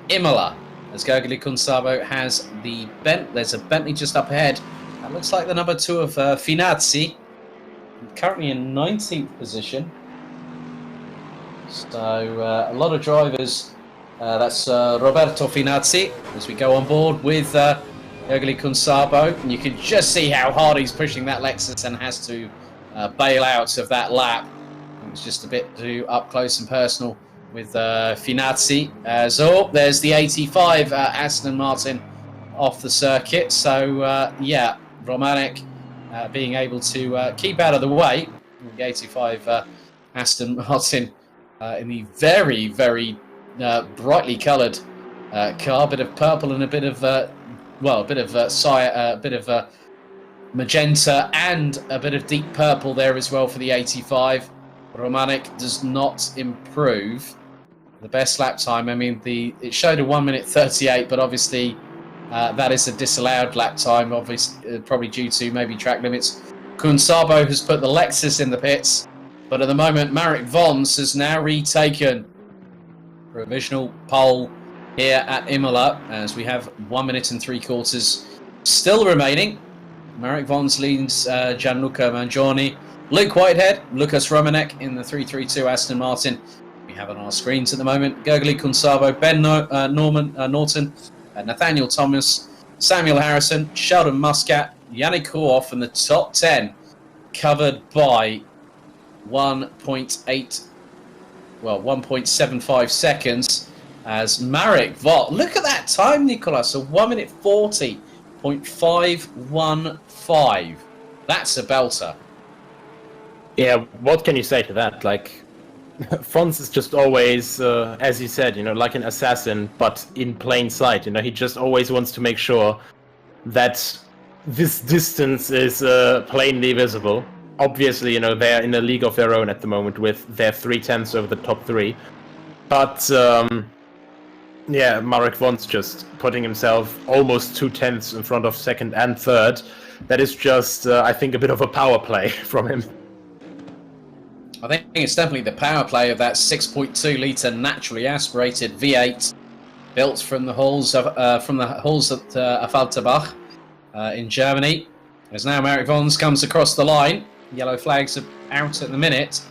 Imola. As Gogli Kunsabo has the there's a Bentley just up ahead. That looks like the number 2 of Finazzi, currently in 19th position. So a lot of drivers. That's Roberto Finazzi as we go on board with Gogli Kunsabo, and you can just see how hard he's pushing that Lexus and has to bail out of that lap. It was just a bit too up close and personal with Finazzi. So there's the 85 Aston Martin off the circuit. So yeah, Romanek being able to keep out of the way. The 85 Aston Martin in the very, very brightly coloured car, a bit of purple and a bit of magenta and a bit of deep purple there as well for the 85. Romanek does not improve. The best lap time, I mean, it showed a 1 minute 38, but obviously that is a disallowed lap time, obviously, probably due to maybe track limits. Kunsabo has put the Lexus in the pits, but at the moment, Marek Vons has now retaken provisional pole here at Imola, as we have 1 minute and 3/4 still remaining. Marek Vons leads Gianluca Mangione. Luke Whitehead, Lukas Romanek in the 332 Aston Martin. We have on our screens at the moment Gogli Kunsabo, Ben Norton, Nathaniel Thomas, Samuel Harrison, Sheldon Muscat, Yannick Koroff, and the top 10 covered by 1.8 well, 1.75 seconds as Marek Vos. Look at that time, Nicolas. A 1 minute 40.515. That's a belter. Yeah, what can you say to that? Like, Fons is just always, as you said, like an assassin, but in plain sight. He just always wants to make sure that this distance is plainly visible. Obviously, they're in a league of their own at the moment with their 3/10 over the top 3. But, yeah, Marek Vos just putting himself almost 2/10 in front of second and third. That is just, I think, a bit of a power play from him. I think it's definitely the power play of that 6.2 litre naturally aspirated V8 built from the halls at Affalterbach in Germany. As now Marek Vos comes across the line. Yellow flags are out at the minute.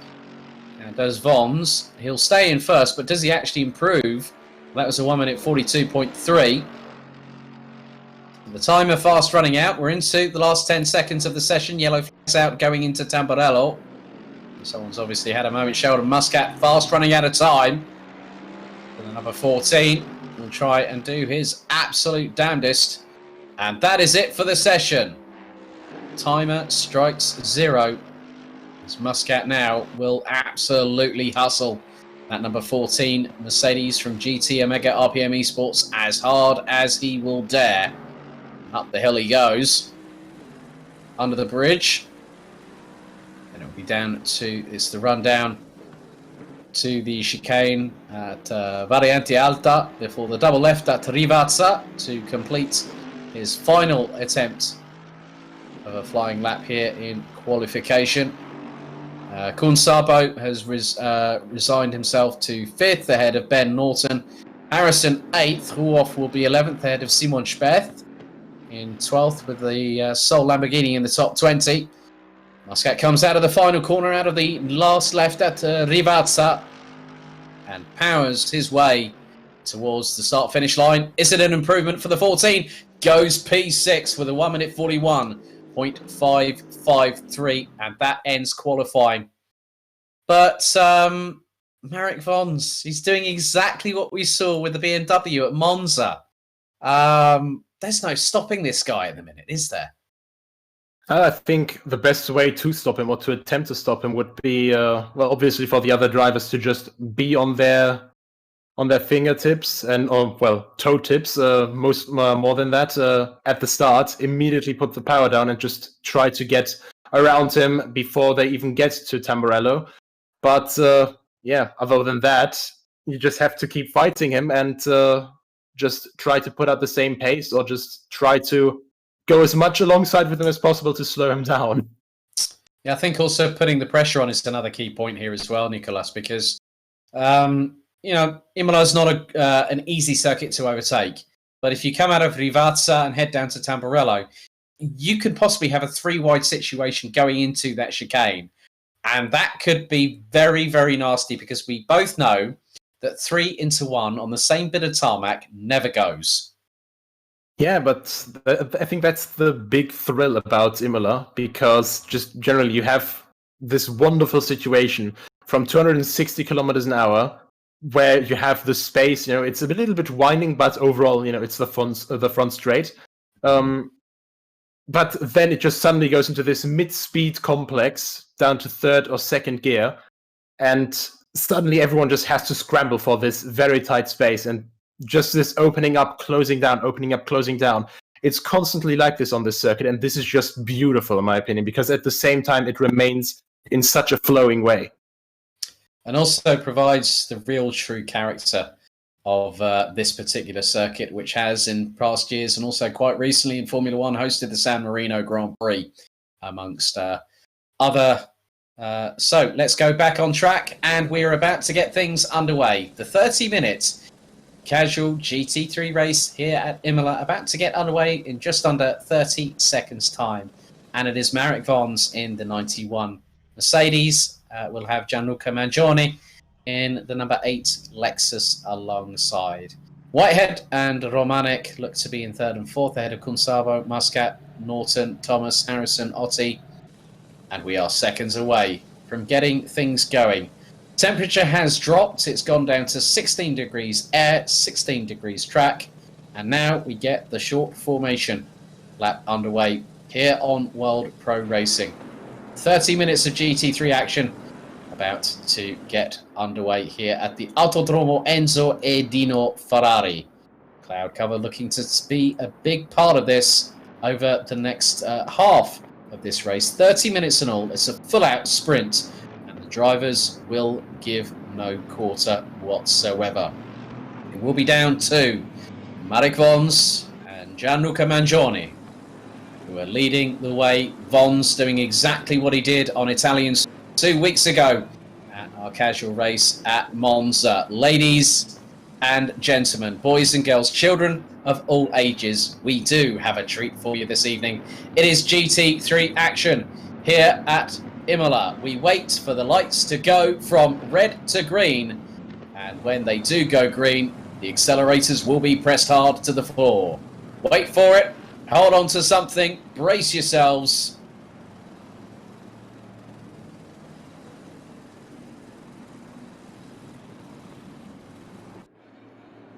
And does Vons. He'll stay in first, but does he actually improve? That was a 1 minute 42.3. The timer fast running out. We're into the last 10 seconds of the session. Yellow flags out going into Tamburello. Someone's obviously had a moment. Sheldon Muscat fast running out of time. And the number 14 will try and do his absolute damnedest. And that is it for the session. Timer strikes 0. As Muscat now will absolutely hustle that number 14 Mercedes from GT Omega RPM Esports as hard as he will dare. Up the hill he goes. Under the bridge. And it'll be down to, it's the run down to the chicane at Variante Alta before the double left at Rivazza to complete his final attempt of a flying lap here in qualification. Kun Sabo has resigned himself to 5th ahead of Ben Norton. Harrison 8th. Ruoff will be 11th ahead of Simon Speth in 12th with the sole Lamborghini in the top 20. Muscat comes out of the final corner, out of the last left at Rivazza and powers his way towards the start-finish line. Is it an improvement for the 14? Goes P6 with a 1 minute 41.553 and that ends qualifying. But Marek Vos, he's doing exactly what we saw with the BMW at Monza. There's no stopping this guy in the minute, is there? I think the best way to stop him or to attempt to stop him would be, well, obviously for the other drivers to just be on their fingertips and, or well, toe tips, more than that, at the start. Immediately put the power down and just try to get around him before they even get to Tamburello. But yeah, other than that, you just have to keep fighting him and just try to put up the same pace or just try to go as much alongside with him as possible to slow him down. Yeah, I think also putting the pressure on is another key point here as well, Nicolas, because Imola is not an easy circuit to overtake. But if you come out of Rivazza and head down to Tamburello, you could possibly have a 3-wide situation going into that chicane. And that could be very, very nasty because we both know that 3 into 1 on the same bit of tarmac never goes. Yeah, but I think that's the big thrill about Imola, because just generally you have this wonderful situation from 260 kilometers an hour where you have the space, it's a little bit winding, but overall, it's the front straight. But then it just suddenly goes into this mid-speed complex down to 3rd or 2nd gear, and suddenly everyone just has to scramble for this very tight space, and just this opening up, closing down, opening up, closing down. It's constantly like this on this circuit, and this is just beautiful, in my opinion, because at the same time, it remains in such a flowing way. And also provides the real true character of this particular circuit, which has in past years and also quite recently in Formula One hosted the San Marino Grand Prix, amongst other. So let's go back on track, and we're about to get things underway. The 30 minutes casual GT3 race here at Imola about to get underway in just under 30 seconds time, and it is Marek Vos in the 91 Mercedes. We'll have Gianluca Mangione in the number 8 Lexus alongside. Whitehead and Romanek look to be in 3rd and 4th ahead of Kunsabo, Muscat, Norton, Thomas, Harrison, Otti, and we are seconds away from getting things going. Temperature has dropped. It's gone down to 16 degrees air, 16 degrees track. And now we get the short formation lap underway here on World Pro Racing. 30 minutes of GT3 action about to get underway here at the Autodromo Enzo e Dino Ferrari. Cloud cover looking to be a big part of this over the next half of this race. 30 minutes in all. It's a full-out sprint, and the drivers will give no quarter whatsoever. It will be down to Marek Vons and Gianluca Mangione, who are leading the way. Vons doing exactly what he did on Italian 2 weeks ago at our casual race at Monza. Ladies and gentlemen, boys and girls, children of all ages, we do have a treat for you this evening. It is GT3 action here at Imola. We wait for the lights to go from red to green, and when they do go green, the accelerators will be pressed hard to the floor. Wait for it, hold on to something, brace yourselves.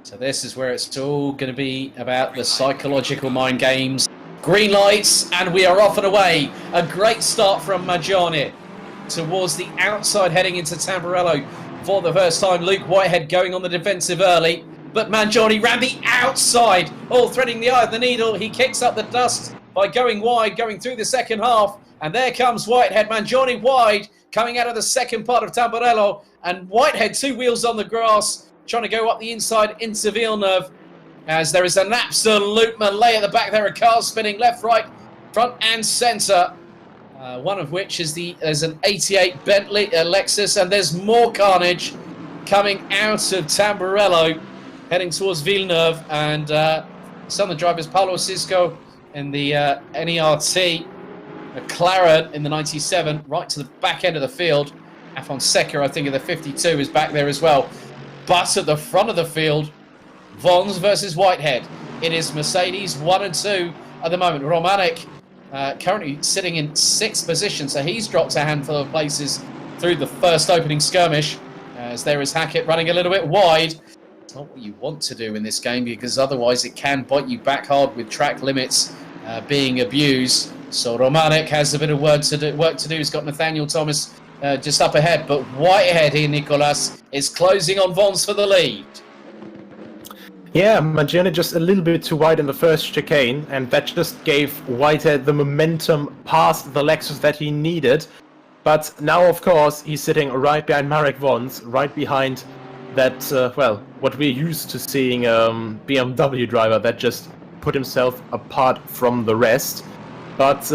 So this is where it's all going to be about the psychological mind games. Green lights, and we are off and away. A great start from Mangione towards the outside, heading into Tamburello for the first time. Luke Whitehead going on the defensive early, but Mangione ran the outside, all threading the eye of the needle. He kicks up the dust by going wide, going through the second half, and there comes Whitehead. Mangione wide, coming out of the second part of Tamburello, and Whitehead 2 wheels on the grass, trying to go up the inside into Villeneuve, as there is an absolute melee at the back there, a car spinning left, right, front and centre. One of which is there's an 88 Bentley Lexus, and there's more carnage coming out of Tamburello, heading towards Villeneuve, and some of the drivers, Paulo Cisco in the NERT, McLaren in the 97, right to the back end of the field. Afonseca, I think, in the 52 is back there as well. But at the front of the field, Vons versus Whitehead. It is Mercedes 1 and 2 at the moment. Romanek currently sitting in 6th position, so he's dropped a handful of places through the first opening skirmish, as there is Hackett running a little bit wide. It's not what you want to do in this game, because otherwise it can bite you back hard with track limits being abused. So Romanek has a bit of work to do. He's got Nathaniel Thomas just up ahead, but Whitehead here, Nicolas, is closing on Vons for the lead. Yeah, Mangione just a little bit too wide in the first chicane, and that just gave Whitehead the momentum past the Lexus that he needed. But now, of course, he's sitting right behind Marek Vons, right behind that, well, what we're used to seeing BMW driver that just put himself apart from the rest. But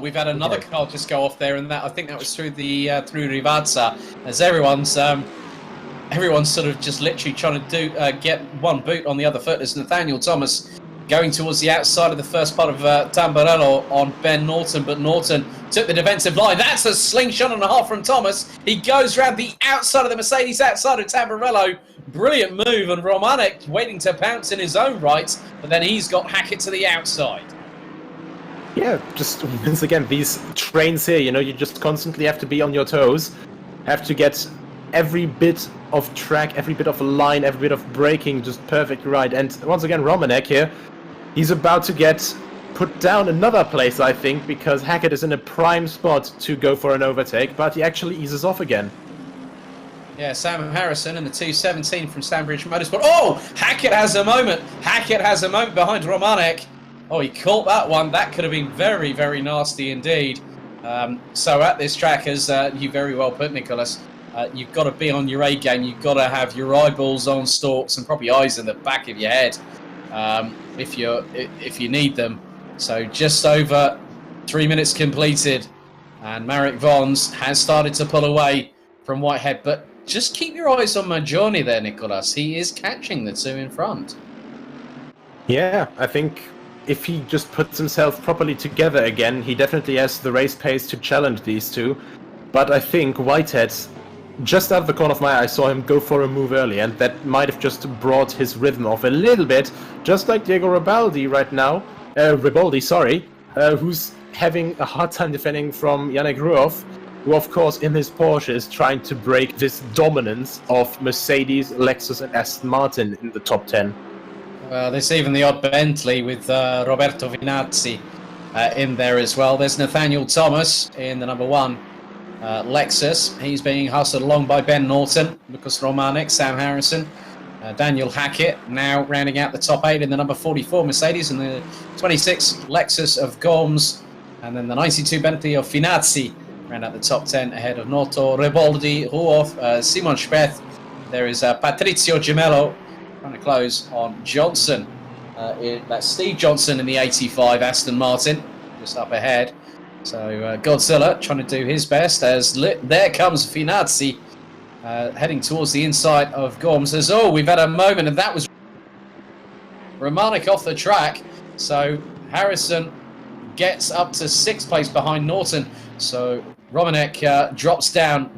we've had another car just go off there, and that I think that was through the through Rivazza, as everyone's sort of just literally trying to get one boot on the other foot. As Nathaniel Thomas going towards the outside of the first part of Tamburello on Ben Norton, but Norton took the defensive line. That's a slingshot and a half from Thomas. He goes round the outside of the Mercedes, outside of Tamburello. Brilliant move, and Romanek waiting to pounce in his own right, but then he's got Hackett to the outside. Yeah, just once again, these trains here, you just constantly have to be on your toes, have to get every bit of track, every bit of line, every bit of braking just perfectly right. And once again, Romanek here, he's about to get put down another place, I think, because Hackett is in a prime spot to go for an overtake, but he actually eases off again. Yeah, Sam Harrison in the 217 from Stanbridge Motorsport. Oh, Hackett has a moment. Hackett has a moment behind Romanek. Oh, he caught that one. That could have been very, very nasty indeed. So at this track, as you very well put, Nicholas, you've got to be on your A game. You've got to have your eyeballs on stalks and probably eyes in the back of your head if you need them. So just over 3 minutes completed, and Marek Vons has started to pull away from Whitehead. But just keep your eyes on Mangione there, Nicholas. He is catching the two in front. Yeah, I think if he just puts himself properly together again, he definitely has the race pace to challenge these two. But I think Whitehead, just out of the corner of my eye, I saw him go for a move early, and that might have just brought his rhythm off a little bit, just like Diego Ribaldi right now, who's having a hard time defending from Yannick Ruoff. who of course in his Porsche is trying to break this dominance of Mercedes, Lexus and Aston Martin in the top 10. There's even the odd Bentley with Roberto Vinazzi in there as well. There's Nathaniel Thomas in the number 1 Lexus. He's being hustled along by Ben Norton, Lucas Romanek, Sam Harrison, Daniel Hackett, now rounding out the top 8 in the number 44 Mercedes and the 26 Lexus of Gomes, and then the 92 Bentley of Finazzi round out the top 10 ahead of Noto, Reboldi, Ruoff, Simon Speth. There is Patrizio Gemello trying to close on Johnson. That's Steve Johnson in the 85 Aston Martin, just up ahead. So Godzilla trying to do his best as there comes Finazzi heading towards the inside of Gomes. As we've had a moment, and that was Romanik off the track. So Harrison gets up to 6th place behind Norton. So Romanek drops down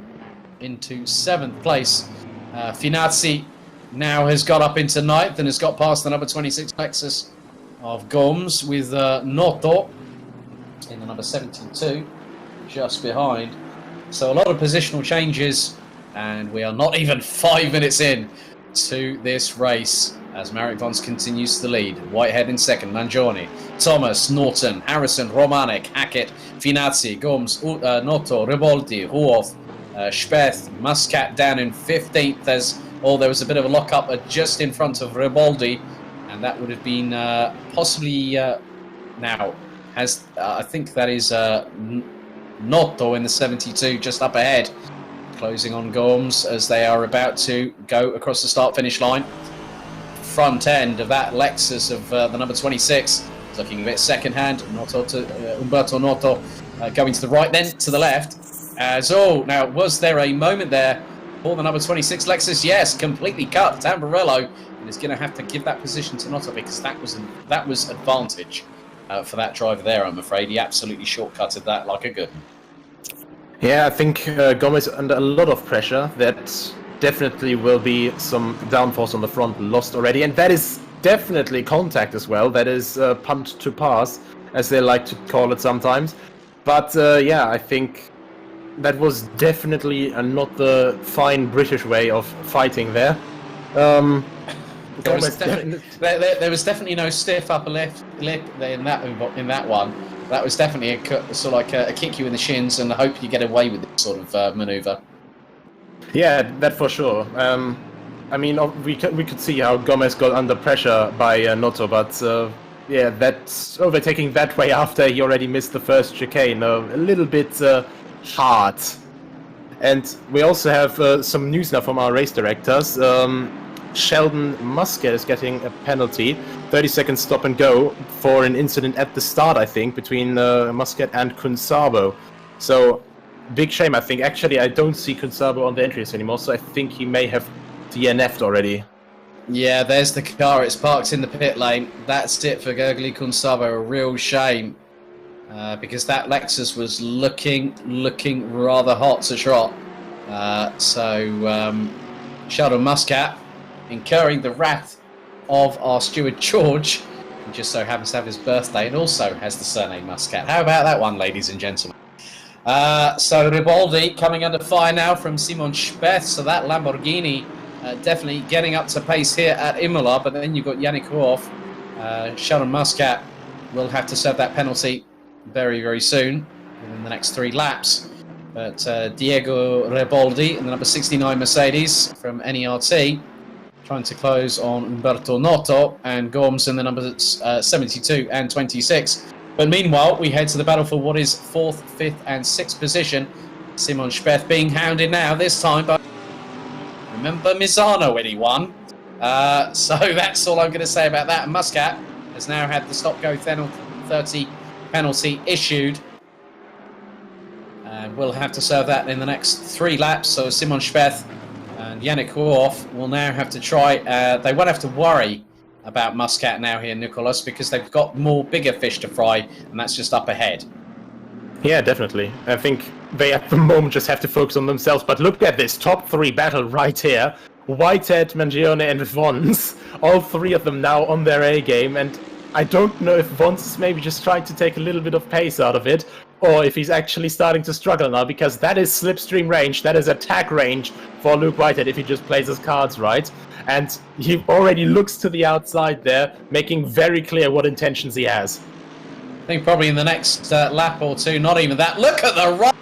into 7th place. Finazzi now has got up into 9th and has got past the number 26 Lexus of Gomes with Noto in the number 72 just behind. So a lot of positional changes, and we are not even 5 minutes in to this race as Marek Vons continues to lead. Whitehead in 2nd, Mangione, Thomas, Norton, Harrison, Romanek, Hackett, Finazzi, Gomes, Noto, Reboldi, Ruoff, Speth, Muscat down in 15th as there was a bit of a lock-up just in front of Reboldi, and that would have been possibly now has I think that is Noto in the 72 just up ahead, closing on Gomes as they are about to go across the start-finish line. Front end of that Lexus of the number 26 looking a bit second-hand. Noto to Umberto Noto going to the right, then to the left. As now was there a moment there for the number 26 Lexus? Yes, completely cut Tamburello, and is going to have to give that position to Noto because that was advantage for that driver there. I'm afraid he absolutely shortcutted that like a good one. Yeah, I think Gomez under a lot of pressure. That definitely will be some downforce on the front lost already, and that is definitely contact as well. That is punt to pass, as they like to call it sometimes. But yeah, I think that was definitely not the fine British way of fighting there. There was definitely no stiff upper lip in that one. That was definitely a kick you in the shins and hope you get away with this sort of manoeuvre. Yeah, that for sure. I mean, we could see how Gomez got under pressure by Noto, but yeah, that's overtaking that way after he already missed the first chicane. A little bit hard. And we also have some news now from our race directors. Sheldon Muscat is getting a penalty, 30-second stop and go for an incident at the start, I think, between Muscat and Kunsabo. So, big shame, I think. Actually, I don't see Kunsabo on the entries anymore, so I think he may have DNF'd already. Yeah, there's the car. It's parked in the pit lane. That's it for Gergely Kunsabo. A real shame. Because that Lexus was looking rather hot to trot. So Sheldon Muscat incurring the wrath of our steward George, who just so happens to have his birthday and also has the surname Muscat. How about that one, ladies and gentlemen? So Riboldi coming under fire now from Simon Speth. So that Lamborghini definitely getting up to pace here at Imola. But then you've got Yannick Ruoff. Sheldon Muscat will have to serve that penalty very, very soon, within the next 3 laps. But Diego Reboldi in the number 69 Mercedes from NERT trying to close on Umberto Noto, and Gomes in the numbers 72 and 26. But meanwhile, we head to the battle for what is 4th, 5th and 6th position. Simon Speth being hounded now, this time by... Remember Misano when he won? So that's all I'm going to say about that. And Muscat has now had the stop-go 30 penalty issued. And we'll have to serve that in the next 3 laps. So Simon Speth and Yannick Ruoff will now have to try. They won't have to worry about Muscat now here, Nicholas, because they've got bigger fish to fry, and that's just up ahead. Yeah, definitely. I think they at the moment just have to focus on themselves. But look at this top 3 battle right here. Whitehead, Mangione and Vons. All 3 of them now on their A game. And I don't know if Vons is maybe just trying to take a little bit of pace out of it, or if he's actually starting to struggle now, because that is slipstream range, that is attack range for Luke Whitehead if he just plays his cards right. And he already looks to the outside there, making very clear what intentions he has. I think probably in the next lap or two, not even that. Look at the run!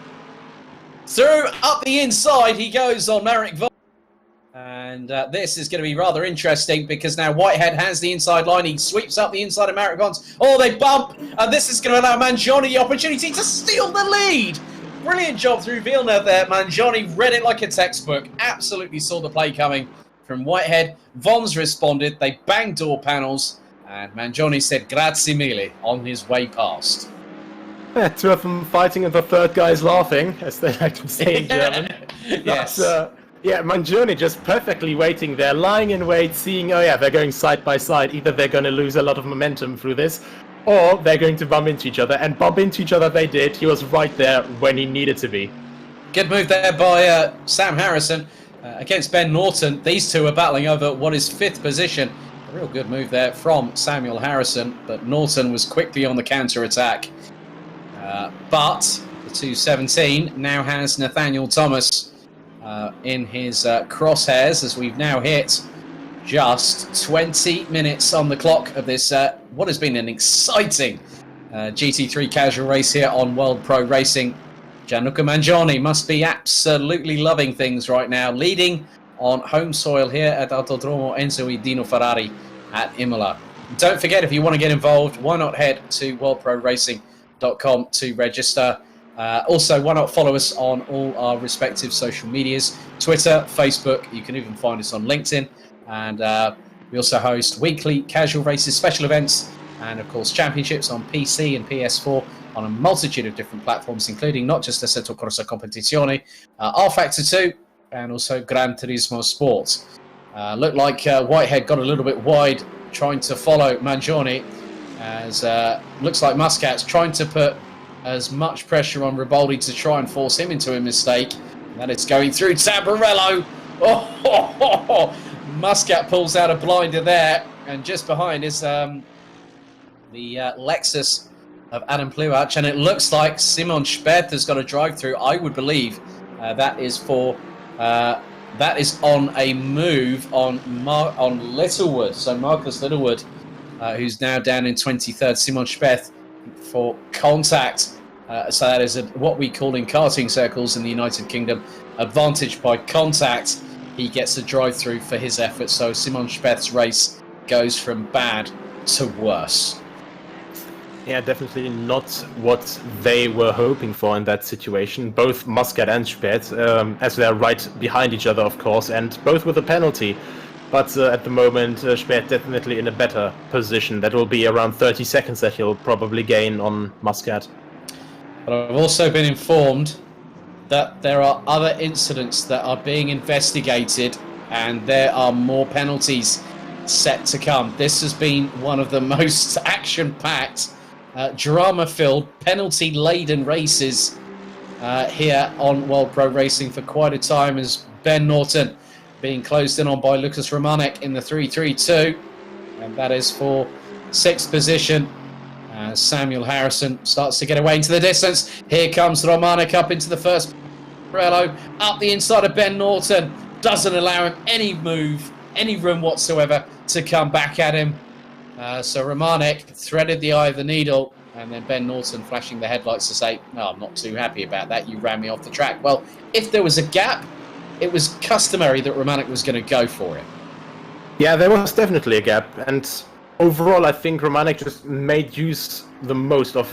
Through, up the inside, he goes on Marek Von. And this is going to be rather interesting because now Whitehead has the inside line. He sweeps up the inside of Marek Vons. Oh, they bump! And this is going to allow Mangione the opportunity to steal the lead! Brilliant job through Villeneuve there. Mangione read it like a textbook. Absolutely saw the play coming from Whitehead. Vons responded. They banged door panels. And Mangione said grazie mille on his way past. Yeah, two of them fighting and the third guy's laughing, as they like to say in German. Yes. But, yeah, Mangione just perfectly waiting there, lying in wait, seeing, oh yeah, they're going side by side. Either they're going to lose a lot of momentum through this, or they're going to bump into each other. And bump into each other they did. He was right there when he needed to be. Good move there by Sam Harrison against Ben Norton. These two are battling over what is 5th position. A real good move there from Samuel Harrison, but Norton was quickly on the counter-attack. But the 217 now has Nathaniel Thomas in his crosshairs as we've now hit just 20 minutes on the clock of this, what has been an exciting GT3 casual race here on World Pro Racing. Gianluca Mangione must be absolutely loving things right now, leading on home soil here at Autodromo Enzo e Dino Ferrari at Imola. Don't forget, if you want to get involved, why not head to worldproracing.com to register. Also, why not follow us on all our respective social medias, Twitter, Facebook. You can even find us on LinkedIn. And we also host weekly casual races, special events, and of course championships on PC and PS4 on a multitude of different platforms, including not just Assetto Corsa Competizione, rFactor 2, and also Gran Turismo Sport. Looked like Whitehead got a little bit wide trying to follow Mangione, as looks like Muscat's trying to put as much pressure on Riboldi to try and force him into a mistake. And that is going through Tamburello. Oh, Muscat pulls out a blinder there, and just behind is the Lexus of Adam Pluach, and it looks like Simon Speth has got a drive-through. I would believe that is for that is on a move on Littlewood. So Marcus Littlewood, who's now down in 23rd. Simon Speth for contact. So that is what we call in karting circles in the United Kingdom, advantage by contact. He gets a drive-through for his effort. So Simon Speth's race goes from bad to worse. Yeah, definitely not what they were hoping for in that situation. Both Muscat and Speth, as they're right behind each other, of course, and both with a penalty. But at the moment, Speth definitely in a better position. That will be around 30 seconds that he'll probably gain on Muscat. But I've also been informed that there are other incidents that are being investigated, and there are more penalties set to come. This has been one of the most action-packed, drama-filled, penalty-laden races here on World Pro Racing for quite a time, as Ben Norton being closed in on by Lucas Romanek in the 332, and that is for 6th position. Samuel Harrison starts to get away into the distance. Here comes Romanek up into the first. Rello up the inside of Ben Norton, doesn't allow him any move, any room whatsoever to come back at him. So Romanek threaded the eye of the needle, and then Ben Norton flashing the headlights to say, no, I'm not too happy about that. You ran me off the track. Well, if there was a gap, it was customary that Romanek was going to go for it. Yeah, there was definitely a gap, and overall I think Romanek just made use the most of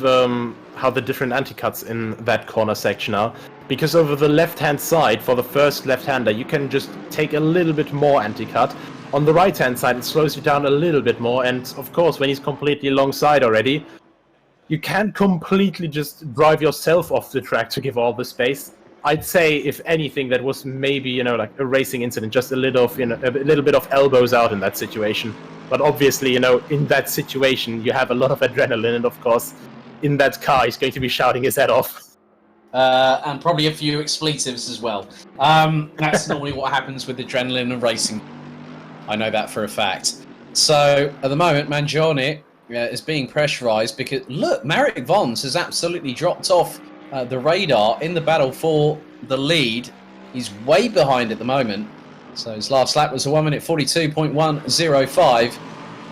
how the different anti-cuts in that corner section are. Because over the left-hand side, for the first left-hander, you can just take a little bit more anti-cut. On the right-hand side, it slows you down a little bit more, and of course, when he's completely alongside already, you can't completely just drive yourself off the track to give all the space. I'd say, if anything, that was maybe, like a racing incident, just a little bit of elbows out in that situation. But obviously, in that situation, you have a lot of adrenaline, and of course, in that car, he's going to be shouting his head off. And probably a few expletives as well. That's normally what happens with adrenaline and racing. I know that for a fact. So, at the moment, Mangione is being pressurised because, look, Marek Vons has absolutely dropped off the radar in the battle for the lead. He's way behind at the moment. So his last lap was a 1 minute 42.105.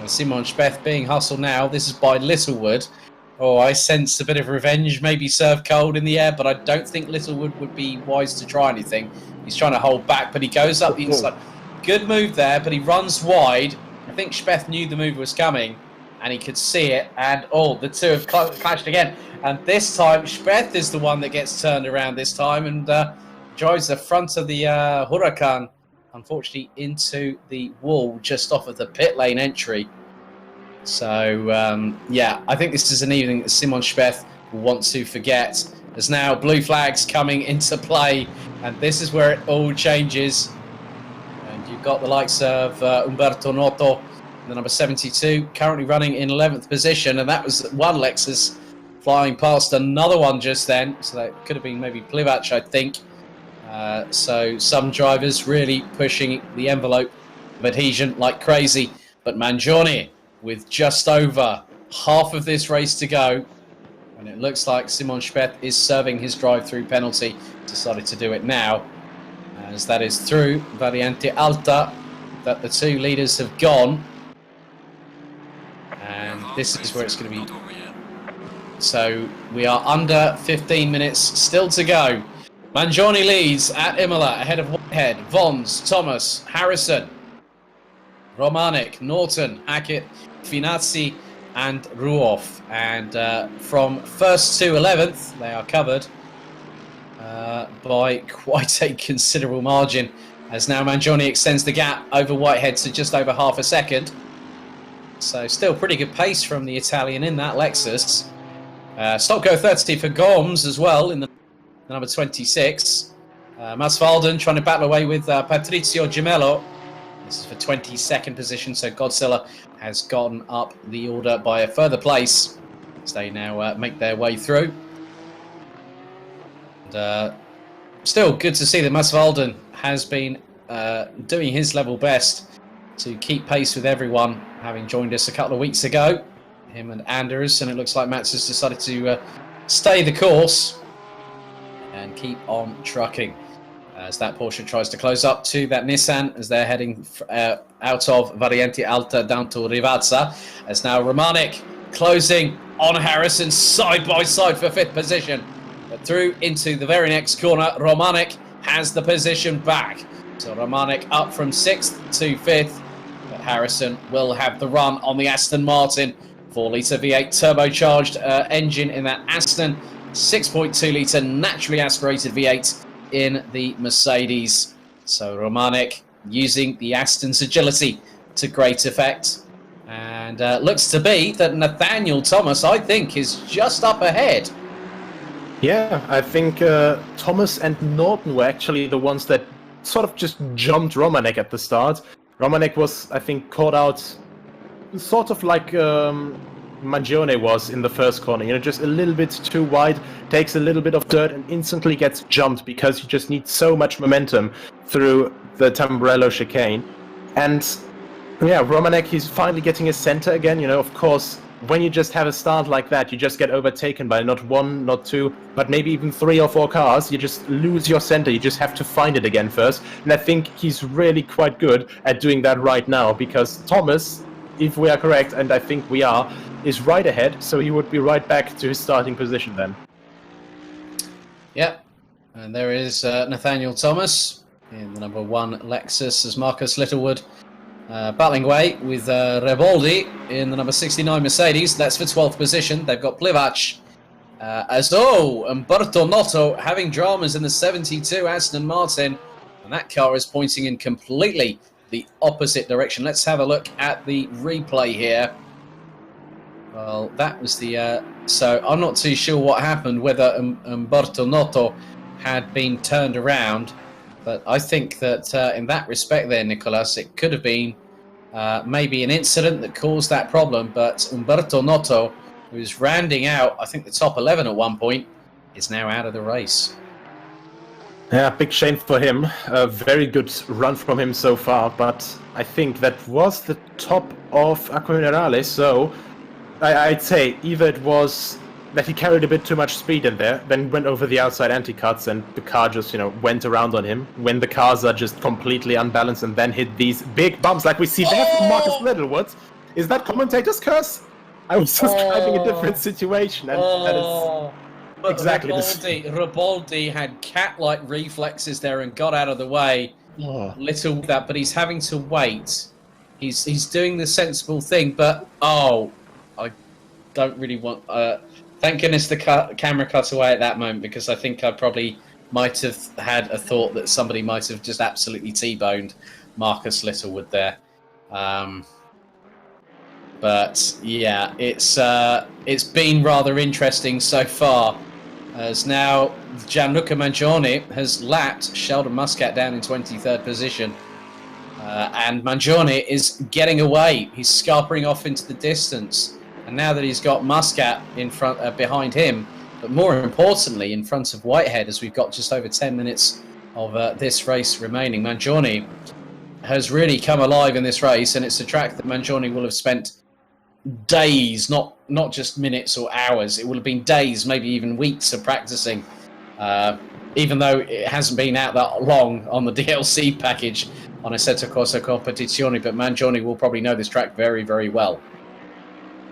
Simon Speth being hustled now. This is by Littlewood. Oh, I sense a bit of revenge, maybe serve cold in the air, but I don't think Littlewood would be wise to try anything. He's trying to hold back, but he goes up the inside. Good move there, but he runs wide. I think Speth knew the move was coming, and he could see it. And, the two have clashed again. And this time, Speth is the one that gets turned around this time and drives the front of the Huracan, unfortunately, into the wall just off of the pit lane entry. So, I think this is an evening that Simon Speth will want to forget. There's now blue flags coming into play, and this is where it all changes. And you've got the likes of Umberto Noto, the number 72, currently running in 11th position, and that was one Lexus flying past another one just then. So that could have been maybe Plivac, I think. So some drivers really pushing the envelope of adhesion like crazy. But Mangione, with just over half of this race to go, and it looks like Simon Speth is serving his drive-through penalty, decided to do it now, as that is through Variante Alta that the two leaders have gone. And this is where it's going to be. So we are under 15 minutes still to go. Mangione leads at Imola ahead of Whitehead, Vons, Thomas, Harrison, Romanek, Norton, Hackett, Finazzi and Ruoff. And from 1st to 11th, they are covered by quite a considerable margin, as now Mangione extends the gap over Whitehead to just over half a second. So still pretty good pace from the Italian in that Lexus. Stop go 30 for Gomes as well in the number 26. Masvalden trying to battle away with Patrizio Gemello. This is for 22nd position, so Godzilla has gone up the order by a further place as they now make their way through. And, still good to see that Masvalden has been doing his level best to keep pace with everyone, having joined us a couple of weeks ago. Him and Anders, and it looks like Mats has decided to stay the course and keep on trucking as that Porsche tries to close up to that Nissan as they're heading out of Variante Alta down to Rivazza. As now Romanek closing on Harrison side by side for 5th position. But through into the very next corner, Romanek has the position back. So Romanek up from 6th to 5th. But Harrison will have the run on the Aston Martin. 4-litre V8 turbocharged engine in that Aston. 6.2-litre naturally aspirated V8 in the Mercedes. So Romanek using the Aston's agility to great effect. And looks to be that Nathaniel Thomas, I think, is just up ahead. Yeah, I think Thomas and Norton were actually the ones that sort of just jumped Romanek at the start. Romanek was, I think, caught out sort of like Mangione was in the first corner, just a little bit too wide, takes a little bit of dirt and instantly gets jumped because you just need so much momentum through the Tamburello chicane. And yeah, Romanek, he's finally getting his center again. Of course, when you just have a start like that, you just get overtaken by not one, not two, but maybe even 3 or 4 cars. You just lose your center. You just have to find it again first. And I think he's really quite good at doing that right now, because Thomas, if we are correct, and I think we are, is right ahead, so he would be right back to his starting position then. Yep, and there is Nathaniel Thomas in the number 1 Lexus as Marcus Littlewood battling away with Reboldi in the number 69 Mercedes. That's for 12th position. They've got Plivac Umberto Noto having dramas in the 72 Aston Martin, and that car is pointing in completely the opposite direction. Let's have a look at the replay here. Well, that was the... so I'm not too sure what happened, whether Umberto Noto had been turned around. But I think that in that respect there, Nicolas, it could have been maybe an incident that caused that problem. But Umberto Noto, who was rounding out, I think, the top 11 at one point, is now out of the race. Yeah, big shame for him. A very good run from him so far. But I think that was the top of Aquaminerale, so... I'd say either it was that he carried a bit too much speed in there, then went over the outside anti-cuts and the car just, went around on him. When the cars are just completely unbalanced and then hit these big bumps like we see there from Marcus Littlewood. Is that commentator's curse? I was describing a different situation, and that is exactly Riboldi had cat-like reflexes there and got out of the way. Little that, but he's having to wait. He's doing the sensible thing, but I don't really want. Thank goodness the camera cut away at that moment, because I think I probably might have had a thought that somebody might have just absolutely T-boned Marcus Littlewood there. But yeah, it's been rather interesting so far, as now Gianluca Mangione has lapped Sheldon Muscat down in 23rd position. And Mangione is getting away. He's scarpering off into the distance. And now that he's got Muscat in front, behind him, but more importantly, in front of Whitehead, as we've got just over 10 minutes of this race remaining, Mangione has really come alive in this race, and it's a track that Mangione will have spent days, not just minutes or hours. It will have been days, maybe even weeks of practicing, even though it hasn't been out that long on the DLC package on Assetto Corsa Competizione, but Mangione will probably know this track very, very well.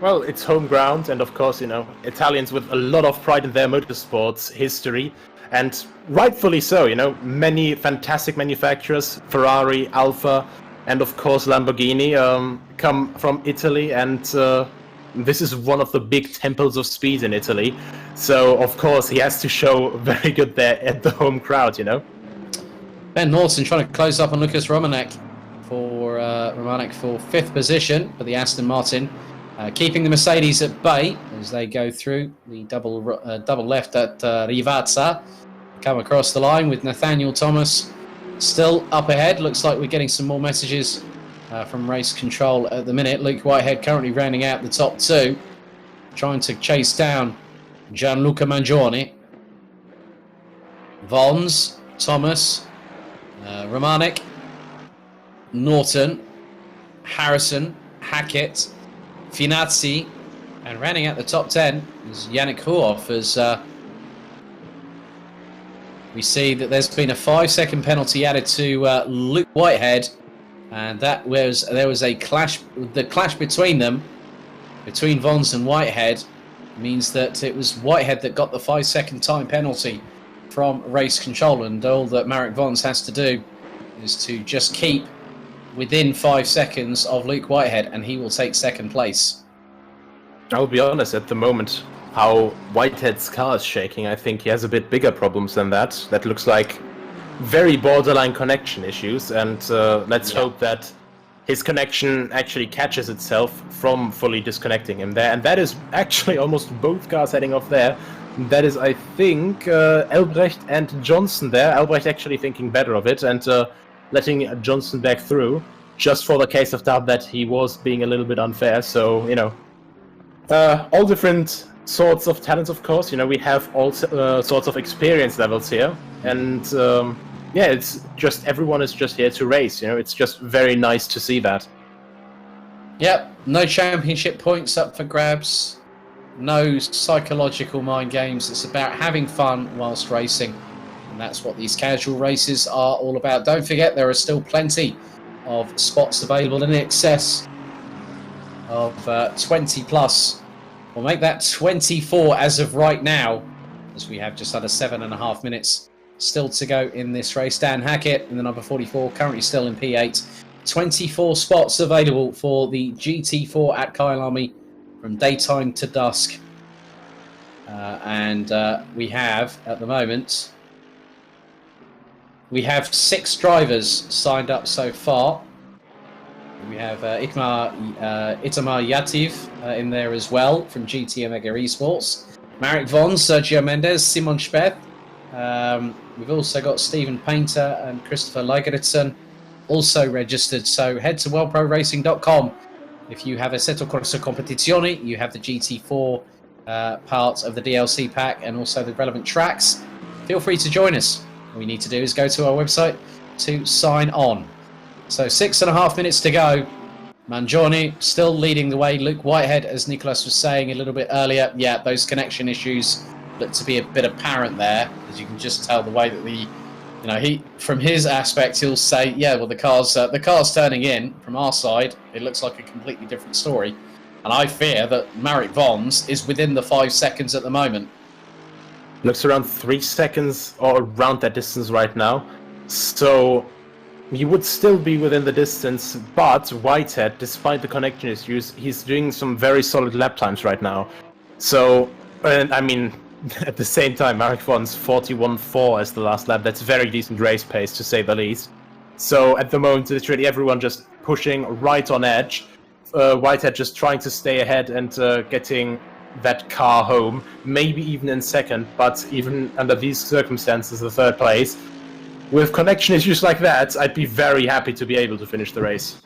Well, it's home ground, and of course, Italians with a lot of pride in their motorsports history, and rightfully so, many fantastic manufacturers, Ferrari, Alfa, and of course Lamborghini, come from Italy, and this is one of the big temples of speed in Italy, so of course he has to show very good there at the home crowd, Ben Norton trying to close up on Lucas Romanek for 5th position for the Aston Martin. Keeping the Mercedes at bay as they go through the double left at Rivazza. Come across the line with Nathaniel Thomas still up ahead. Looks like we're getting some more messages from race control at the minute. Luke Whitehead currently rounding out the top two, trying to chase down Gianluca Mangione. Vons, Thomas, Romanek, Norton, Harrison, Hackett, Finazzi, and rounding out the top 10 is Yannick Huoff, as we see that there's been a 5-second penalty added to Luke Whitehead, and there was a clash. The clash between Vons and Whitehead, means that it was Whitehead that got the 5-second time penalty from race control, and all that Marek Vons has to do is to just keep within 5 seconds of Luke Whitehead, and he will take second place. I'll be honest, at the moment, how Whitehead's car is shaking, I think he has a bit bigger problems than that. That looks like very borderline connection issues, and let's hope that his connection actually catches itself from fully disconnecting him there. And that is actually almost both cars heading off there. That is, I think, Albrecht and Johnson there. Albrecht actually thinking better of it and letting Johnson back through, just for the case of doubt that he was being a little bit unfair. So, all different sorts of talents, of course. We have all sorts of experience levels here. And, it's just, everyone is just here to race. It's just very nice to see that. Yep, no championship points up for grabs. No psychological mind games. It's about having fun whilst racing. And that's what these casual races are all about. Don't forget, there are still plenty of spots available in excess of 20 plus. We'll make that 24 as of right now, as we have just under 7.5 minutes still to go in this race. Dan Hackett in the number 44, currently still in P8. 24 spots available for the GT4 at Kyalami from daytime to dusk. And we have, at the moment, we have 6 drivers signed up so far. We have Itamar Yativ in there as well from GT Omega Esports. Marek Vons, Sergio Mendes, Simon Speth. We've also got Stephen Painter and Christopher Leigeritsen also registered. So head to worldproracing.com. If you have Assetto Corsa Competizione, you have the GT4 part of the DLC pack and also the relevant tracks. Feel free to join us. All you need to do is go to our website to sign on. So 6.5 minutes to go. Mangione still leading the way. Luke Whitehead, as Nicholas was saying a little bit earlier, yeah, those connection issues look to be a bit apparent there, as you can just tell the way that he, from his aspect, he'll say, yeah, well, the car's turning in from our side. It looks like a completely different story. And I fear that Marek Vons is within the 5 seconds at the moment. Looks around 3 seconds or around that distance right now. So he would still be within the distance, but Whitehead, despite the connection issues, he's doing some very solid lap times right now. So, and I mean, at the same time, Marek Vons 41.4 as the last lap. That's very decent race pace, to say the least. So at the moment, literally everyone just pushing right on edge. Whitehead just trying to stay ahead and getting that car home, maybe even in second, but even under these circumstances, the third place. With connection issues like that, I'd be very happy to be able to finish the race.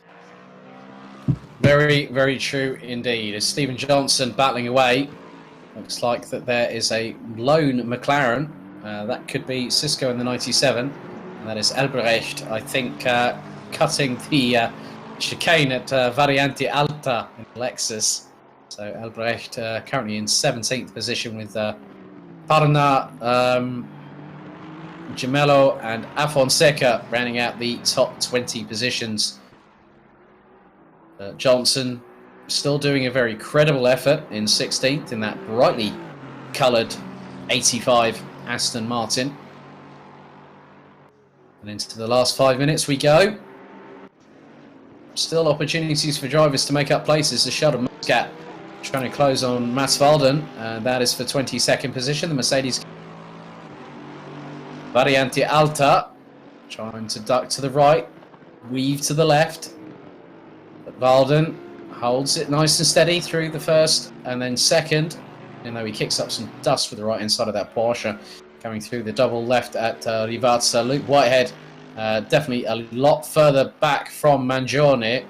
Very, very true indeed. As Stephen Johnson battling away, looks like that there is a lone McLaren. That could be Cisco in the 97. And that is Elbrecht, I think, cutting the chicane at Variante Alta in Lexus. So Elbrecht currently in 17th position with Parna, Gemello and Afonseca rounding out the top 20 positions. Johnson still doing a very credible effort in 16th in that brightly coloured 85 Aston Martin. And into the last 5 minutes we go. Still opportunities for drivers to make up places. The Sheldon Muscat trying to close on Mats Valden. That is for 22nd position. The Mercedes Variante Alta trying to duck to the right, weave to the left. But Valden holds it nice and steady through the first and then second, even though he kicks up some dust with the right hand side of that Porsche. Coming through the double left at Rivazza. Luke Whitehead definitely a lot further back from Mangione.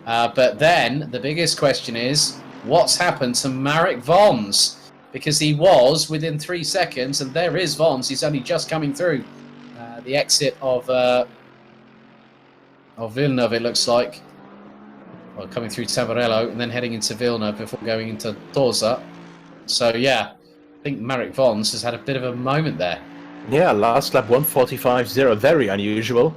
But then the biggest question is, what's happened to Marek Vons? Because he was within 3 seconds, and there is Vons. He's only just coming through the exit of Villeneuve, it looks like. Well, coming through Tavarello and then heading into Villeneuve before going into Tosa. So, yeah, I think Marek Vons has had a bit of a moment there. Yeah, last lap 1:45.0, very unusual.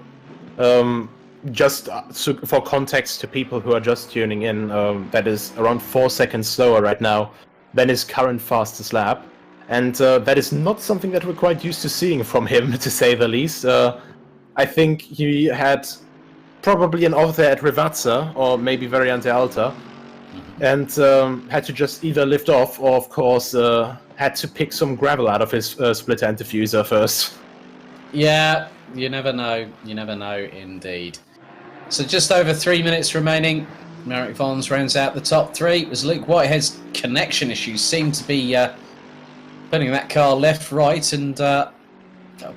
Just for context to people who are just tuning in, that is around 4 seconds slower right now than his current fastest lap. And that is not something that we're quite used to seeing from him, to say the least. I think he had probably an off there at Rivazza, or maybe Variante Alta, and had to just either lift off, or of course had to pick some gravel out of his splitter and diffuser first. Yeah, you never know. You never know, indeed. So just over 3 minutes remaining. Marek Vons rounds out the top three as Luke Whitehead's connection issues seem to be putting that car left, right, and at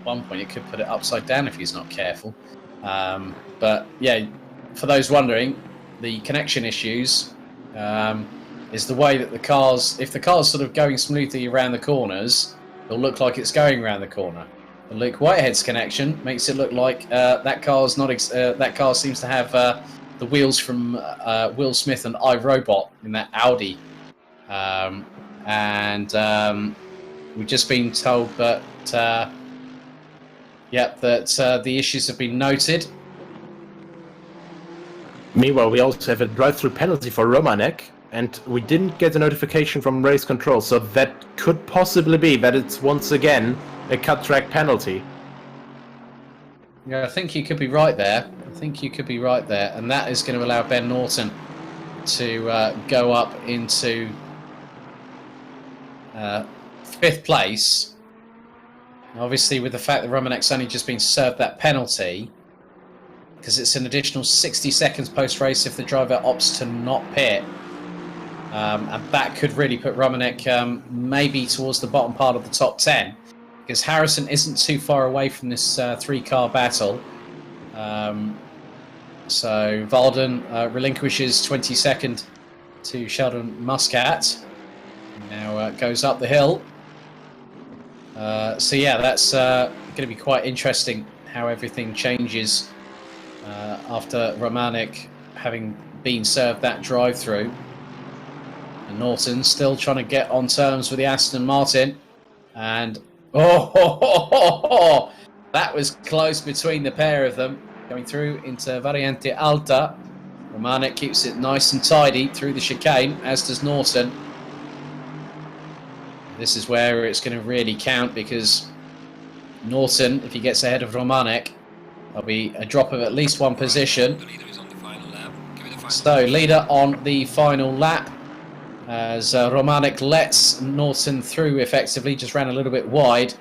one point it could put it upside down if he's not careful. But yeah, for those wondering, the connection issues is the way that the cars, if the car's sort of going smoothly around the corners, it'll look like it's going around the corner. But Luke Whitehead's connection makes it look like that car's not. That car seems to have the wheels from Will Smith and iRobot in that Audi. We've just been told that, the issues have been noted. Meanwhile, we also have a drive-through penalty for Romanek, and we didn't get a notification from race control, so that could possibly be that it's once again a cut-track penalty. Yeah, I think you could be right there. And that is going to allow Ben Norton to go up into 5th place. Obviously, with the fact that Romanek's only just been served that penalty, because it's an additional 60 seconds post-race if the driver opts to not pit. And that could really put Romanek maybe towards the bottom part of the top 10, because Harrison isn't too far away from this 3-car battle. So Valden relinquishes 22nd to Sheldon Muscat. Now goes up the hill. So yeah, that's going to be quite interesting how everything changes after Romanek having been served that drive-through. And Norton still trying to get on terms with the Aston Martin. And that was close between the pair of them. Going through into Variante Alta. Romanek keeps it nice and tidy through the chicane, as does Norton. This is where it's going to really count, because Norton, if he gets ahead of Romanek, there'll be a drop of at least one position. So, leader on the final lap, as Romanek lets Norton through effectively, just ran a little bit wide.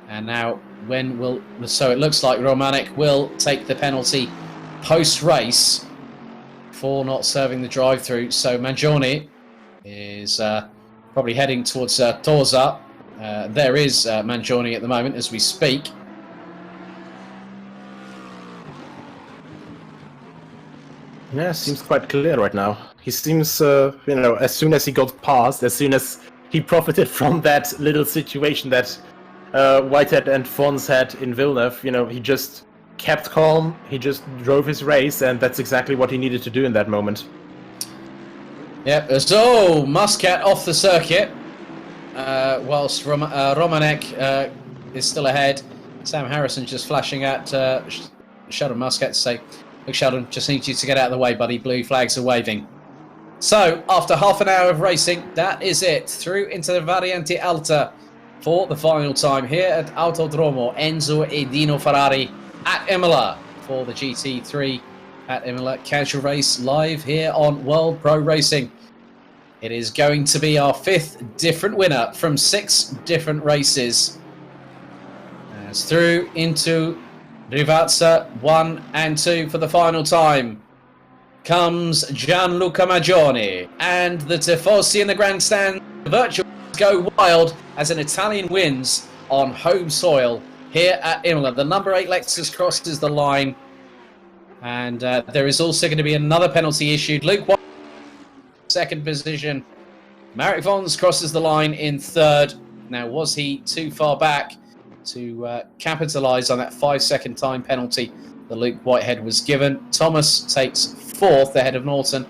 And now, so it looks like Romanek will take the penalty post-race for not serving the drive-through. So Mangione is probably heading towards Tosa. There is Mangione at the moment as we speak. Yeah, seems quite clear right now. He seems, as soon as he got past, as soon as he profited from that little situation that Whitehead and Fons had in Villeneuve, he just kept calm, he just drove his race, and that's exactly what he needed to do in that moment. Yep, so Muscat off the circuit, whilst Romanek is still ahead. Sam Harrison just flashing at Sheldon Muscat to say, look, Sheldon, just need you to get out of the way, buddy. Blue flags are waving. So, after half an hour of racing, that is it. Through into the Variante Alta for the final time here at Autodromo Enzo e Dino Ferrari at Imola for the GT3 at Imola casual race live here on World Pro Racing. It is going to be our 5th different winner from 6 different races. As through into Rivazza 1 and 2 for the final time comes Gianluca Maggioni, and the Tifosi in the grandstand virtually go wild as an Italian wins on home soil here at Imola. The number 8 Lexus crosses the line, and there is also going to be another penalty issued. Luke White, second position. Marek Vons crosses the line in 3rd. Now, was he too far back to capitalise on that 5-second time penalty that Luke Whitehead was given? Thomas takes 4th ahead of Norton.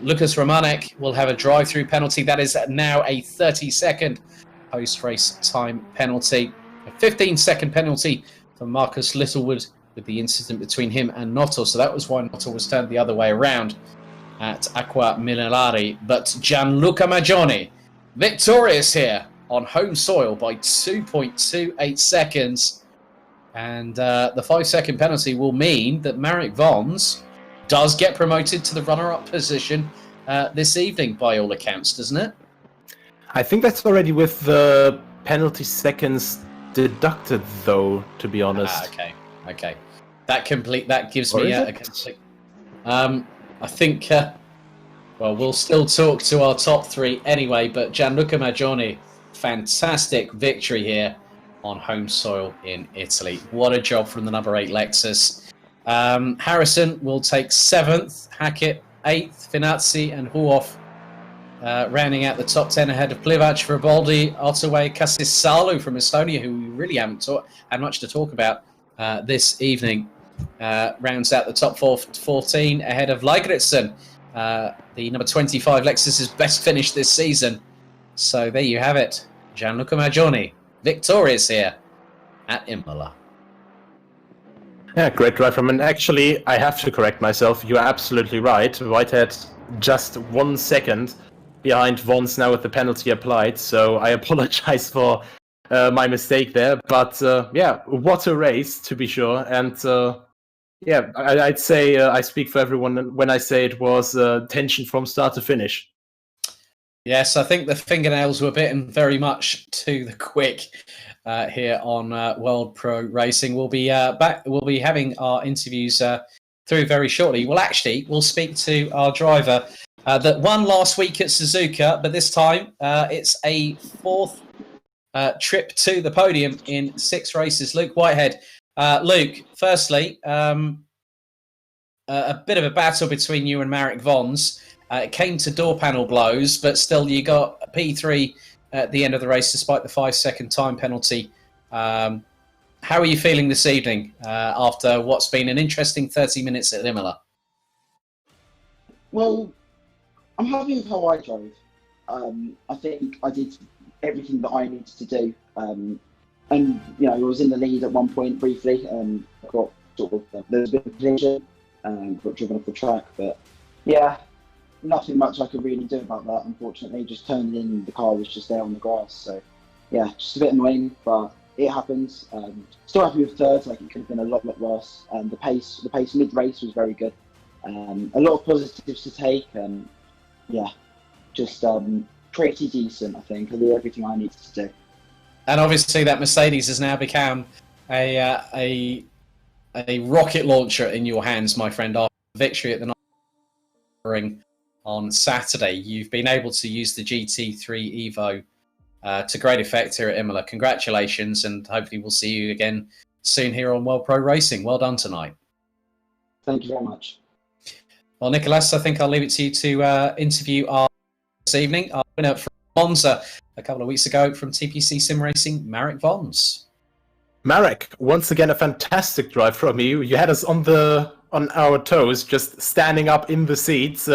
Lucas Romanek will have a drive-through penalty. That is now a 30-second post-race time penalty. A 15-second penalty for Marcus Littlewood with the incident between him and Noto. So that was why Noto was turned the other way around at Acqua Minerari. But Gianluca Maggioni, victorious here on home soil by 2.28 seconds. And the 5-second penalty will mean that Marek Vons does get promoted to the runner-up position this evening, by all accounts, doesn't it? I think that's already with the penalty seconds deducted, though, to be honest. Okay. That gives me a complete... I think, we'll still talk to our top 3 anyway, but Gianluca Maggioni, fantastic victory here on home soil in Italy. What a job from the number 8 Lexus. Harrison will take 7th, Hackett 8th, Finazzi and Huoff rounding out the top 10 ahead of Plivac, Friboldi, Ottaway, Kasisalu from Estonia, who we really haven't had much to talk about this evening. Rounds out the top 14 ahead of Leigritsen, the number 25 Lexus's best finish this season. So there you have it. Gianluca Maggioni, victorious here at Imola. Yeah, great drive from him. Actually, I have to correct myself. You're absolutely right. Whitehead just 1 second behind Vons now with the penalty applied. So I apologize for my mistake there. But what a race, to be sure. And I'd say I speak for everyone when I say it was tension from start to finish. Yes, I think the fingernails were bitten very much to the quick here on World Pro Racing. We'll be back. We'll be having our interviews through very shortly. Well, actually, we'll speak to our driver that won last week at Suzuka, but this time it's a 4th trip to the podium in 6 races. Luke Whitehead. Luke, firstly, a bit of a battle between you and Marek Vons. It came to door panel blows, but still you got a P3 at the end of the race despite the 5-second time penalty. How are you feeling this evening after what's been an interesting 30 minutes at Imola? Well, I'm happy with how I drove. I think I did everything that I needed to do. And, you know, I was in the lead at one point briefly. Got sort of, there was a bit of collision, got driven off the track. But, yeah, nothing much I could really do about that, unfortunately. Just turned in, the car was just there on the grass. So, yeah, just a bit annoying, but it happens. Still happy with third, like it could have been a lot worse. The pace mid-race was very good. A lot of positives to take, and yeah, just pretty decent, I think. I did everything I needed to do. And obviously, that Mercedes has now become a rocket launcher in your hands, my friend. After victory at the ring on Saturday, you've been able to use the GT3 Evo to great effect here at Imola. Congratulations, and hopefully we'll see you again soon here on World Pro Racing. Well done tonight. Thank you very much. Well, Nicholas, I think I'll leave it to you to interview our this evening, our winner from Monza a couple of weeks ago from TPC Sim Racing, Marek Vons. Marek, once again a fantastic drive from you. You had us on our toes, just standing up in the seats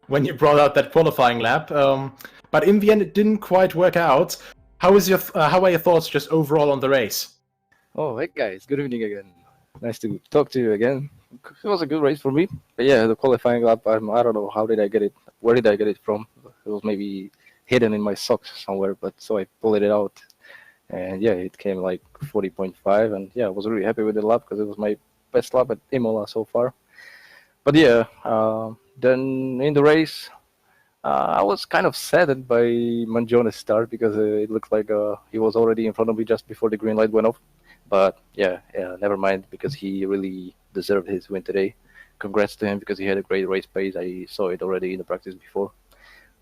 when you brought out that qualifying lap. But in the end, it didn't quite work out. How are your thoughts just overall on the race? Oh, hey guys, good evening again. Nice to talk to you again. It was a good race for me. But yeah, the qualifying lap, I don't know how did I get it. Where did I get it from? It was maybe hidden in my socks somewhere, but so I pulled it out. And yeah, it came like 40.5. And yeah, I was really happy with the lap because it was my best lap at Imola so far. But yeah, then in the race, I was kind of saddened by Mangione's start because it looked like he was already in front of me just before the green light went off. But yeah, never mind, because he really deserved his win today. Congrats to him because he had a great race pace. I saw it already in the practice before.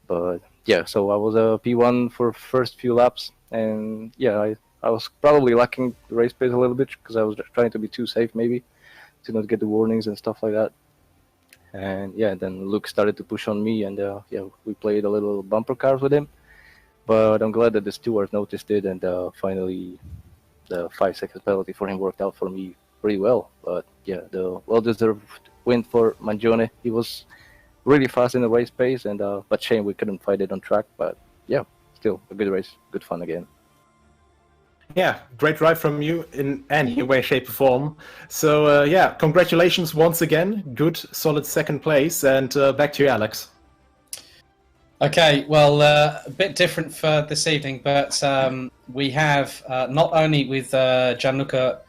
But yeah, so I was a P1 for first few laps. And yeah, I was probably lacking the race pace a little bit because I was trying to be too safe maybe to not get the warnings and stuff like that. And yeah, then Luke started to push on me, and yeah, we played a little bumper cars with him. But I'm glad that the stewards noticed it, and finally the 5-second penalty for him worked out for me pretty well. But yeah, the well-deserved win for Mangione. He was really fast in the race pace, and but shame we couldn't fight it on track. But yeah, still a good race, good fun again. Yeah, great drive from you in any way, shape, or form. So yeah, congratulations once again. Good, solid second place, and back to you, Alex. Okay, well, a bit different for this evening, but we have not only with Gianluca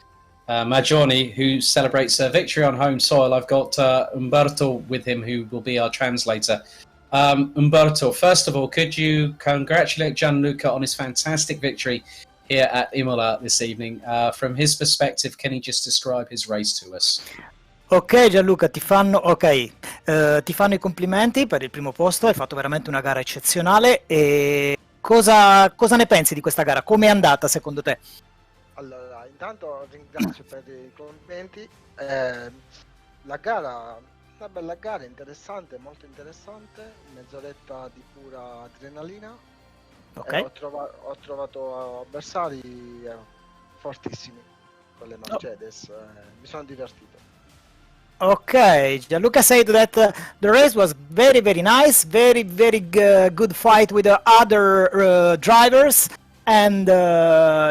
Magioni, who celebrates a victory on home soil. I've got Umberto with him, who will be our translator. Umberto, first of all, could you congratulate Gianluca on his fantastic victory here at Imola this evening? From his perspective, can he just describe his race to us? Ok Gianluca, ti fanno i complimenti per il primo posto, hai fatto veramente una gara eccezionale. E cosa ne pensi di questa gara? Come è andata secondo te? Allora, intanto ringrazio per i complimenti. La gara, una bella gara, interessante, molto interessante, mezz'oretta di pura adrenalina. Okay. Ho trovato avversari fortissimi con le Mercedes, mi sono divertito. Okay, Gianluca said that the race was very, very nice, very, very good fight with the other drivers, and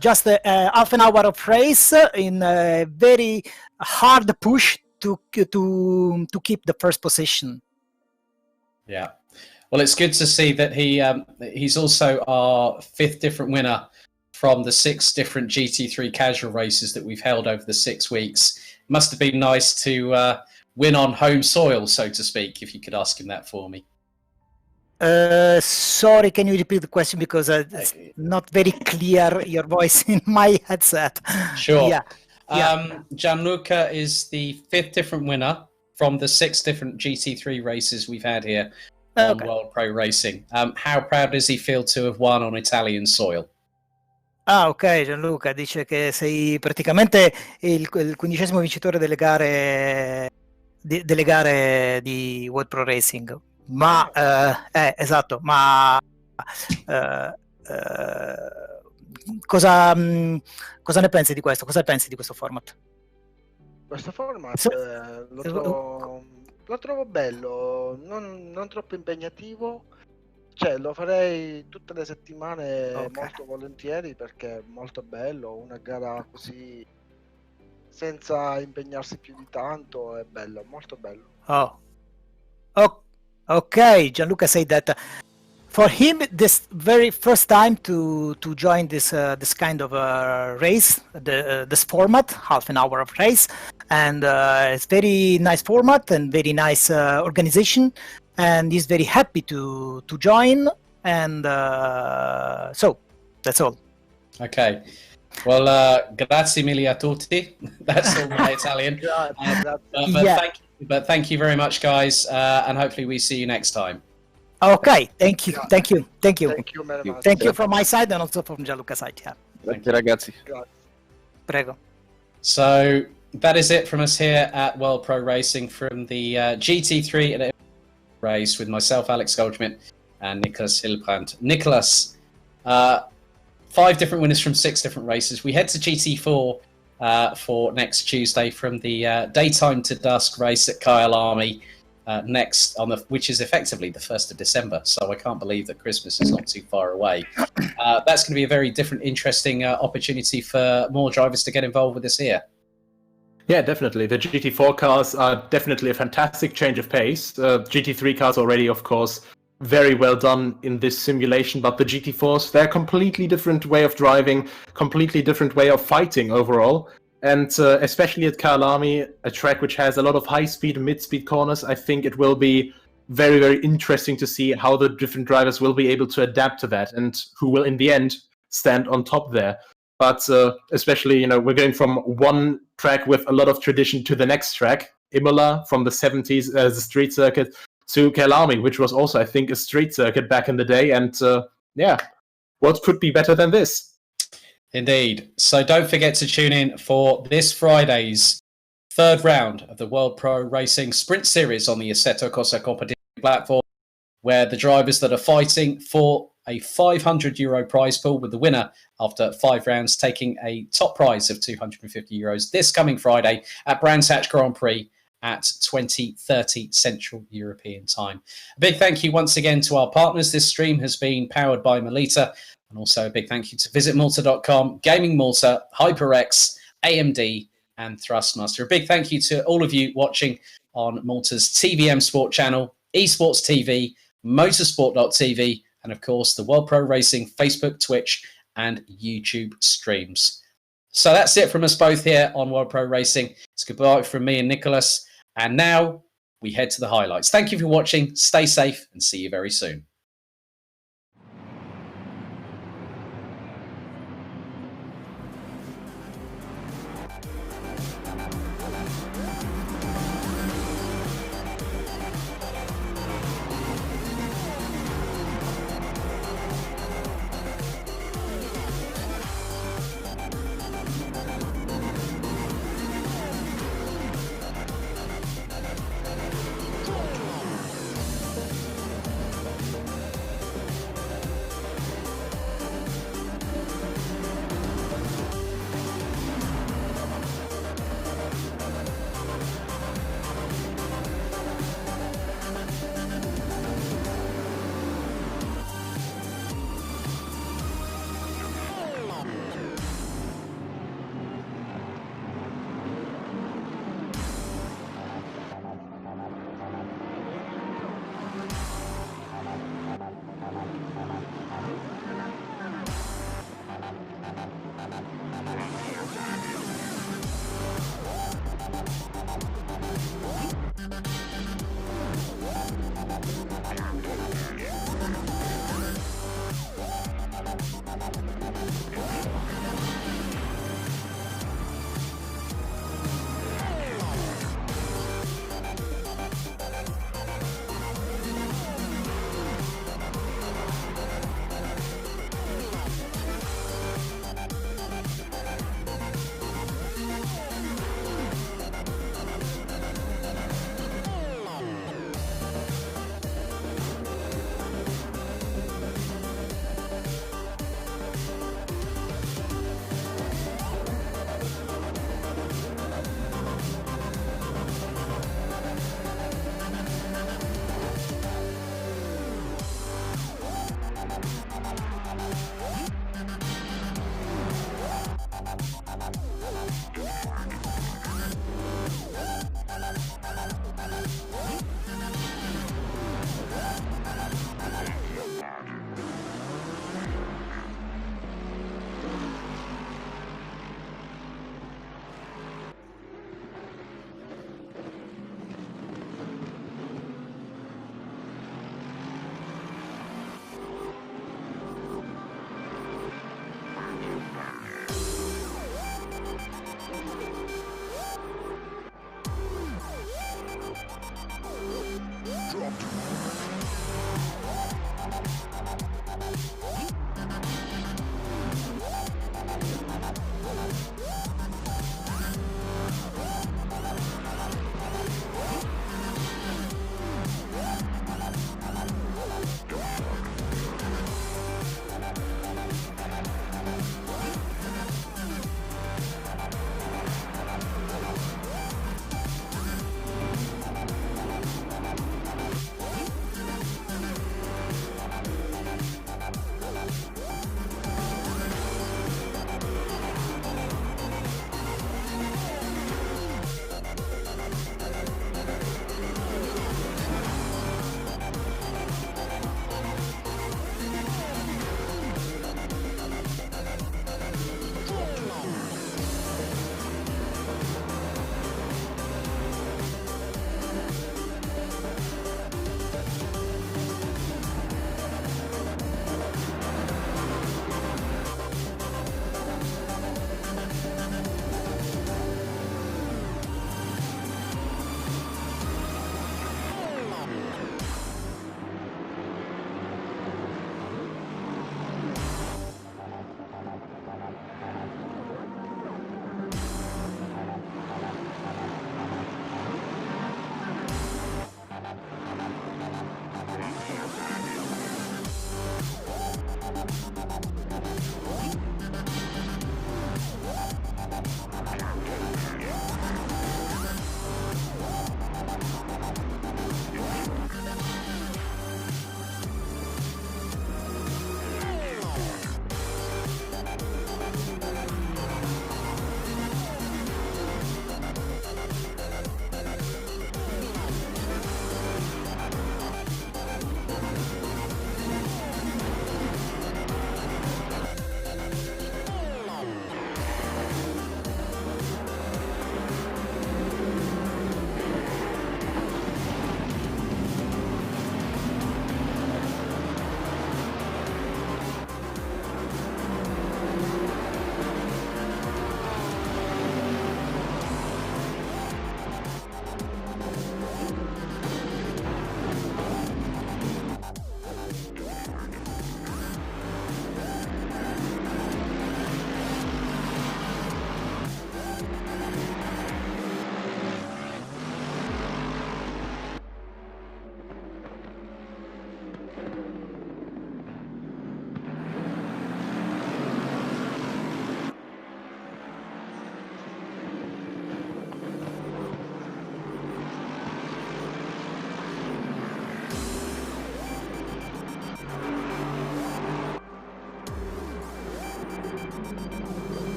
just half an hour of race in a very hard push to keep the first position. Yeah. Well, it's good to see that he's also our fifth different winner from the 6 different GT3 casual races that we've held over the 6 weeks. It must have been nice to win on home soil, so to speak, if you could ask him that for me. Sorry, can you repeat the question, because it's not very clear, your voice in my headset. Sure. Yeah. Gianluca is the 5th different winner from the 6 different GT3 races we've had here on World Pro Racing. How proud does he feel to have won on Italian soil? Ah, ok, Gianluca dice che sei praticamente il 15° vincitore delle gare di World Pro Racing. Ma esatto, ma cosa ne pensi di questo? Cosa pensi di questo format? Questo format lo trovo bello, non troppo impegnativo. Cioè, lo farei tutte le settimane molto volentieri perché è molto bello. Una gara così senza impegnarsi più di tanto è bello, molto bello. Okay, Gianluca said that for him, this very first time to join this kind of race, this format, half an hour of race, and it's very nice format and very nice organization, and he's very happy to join, and so that's all. Okay. Well, grazie mille a tutti. That's all my Italian. But thank you very much, guys, and hopefully we see you next time. Okay, thank you. Thank you very much. Thank you from my side and also from Gianluca's side. Yeah. Grazie ragazzi. Prego. So that is it from us here at World Pro Racing from the GT3 and race with myself, Alex Goldschmidt, and Nicholas Hilbrand. Nicholas, 5 different winners from 6 different races. We head to GT4 for next Tuesday from the daytime to dusk race at Kyalami next on which is effectively the 1st of December. So I can't believe that Christmas is not too far away. That's going to be a very different, interesting opportunity for more drivers to get involved with us here. Yeah, definitely. The GT4 cars are definitely a fantastic change of pace. GT3 cars already, of course, very well done in this simulation, but the GT4s, they're a completely different way of driving, completely different way of fighting overall. And especially at Kyalami, a track which has a lot of high-speed and mid-speed corners, I think it will be very, very interesting to see how the different drivers will be able to adapt to that and who will, in the end, stand on top there. But especially, we're going from one track with a lot of tradition to the next track, Imola from the 70s as a street circuit, to Kyalami, which was also, I think, a street circuit back in the day. And yeah, what could be better than this? Indeed. So don't forget to tune in for this Friday's 3rd round of the World Pro Racing Sprint Series on the Assetto Corsa competition platform, where the drivers that are fighting for a €500 prize pool, with the winner after 5 rounds taking a top prize of €250 this coming Friday at Brands Hatch Grand Prix at 20:30 Central European Time. A big thank you once again to our partners. This stream has been powered by Melita, and also a big thank you to visitmalta.com, Gaming Malta, HyperX, AMD, and Thrustmaster. A big thank you to all of you watching on Malta's TVM Sport channel, Esports TV, Motorsport.tv, and of course the World Pro Racing Facebook, Twitch, and YouTube streams. So that's it from us both here on World Pro Racing. It's goodbye from me and Nicholas. And now we head to the highlights. Thank you for watching. Stay safe and see you very soon.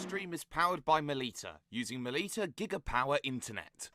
stream is powered by Melita, using Melita Gigapower Internet.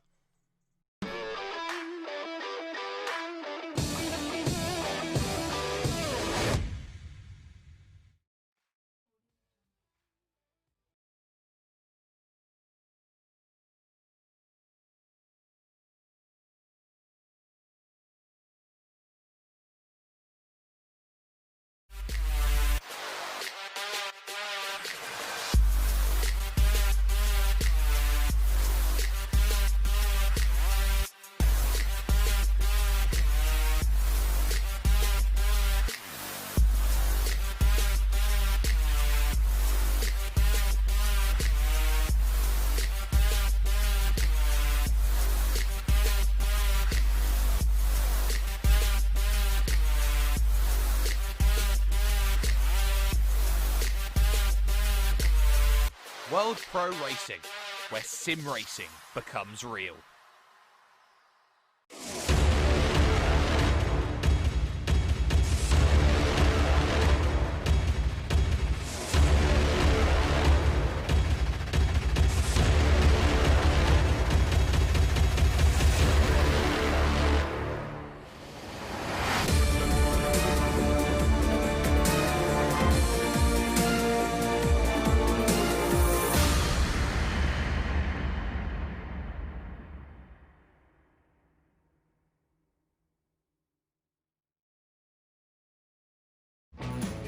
World Pro Racing, where sim racing becomes real.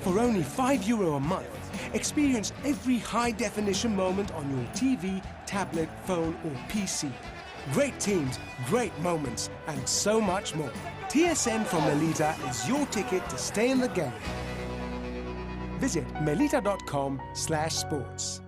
For only €5 a month, experience every high-definition moment on your TV, tablet, phone or PC. Great teams, great moments, and so much more. TSN from Melita is your ticket to stay in the game. Visit melita.com/sports.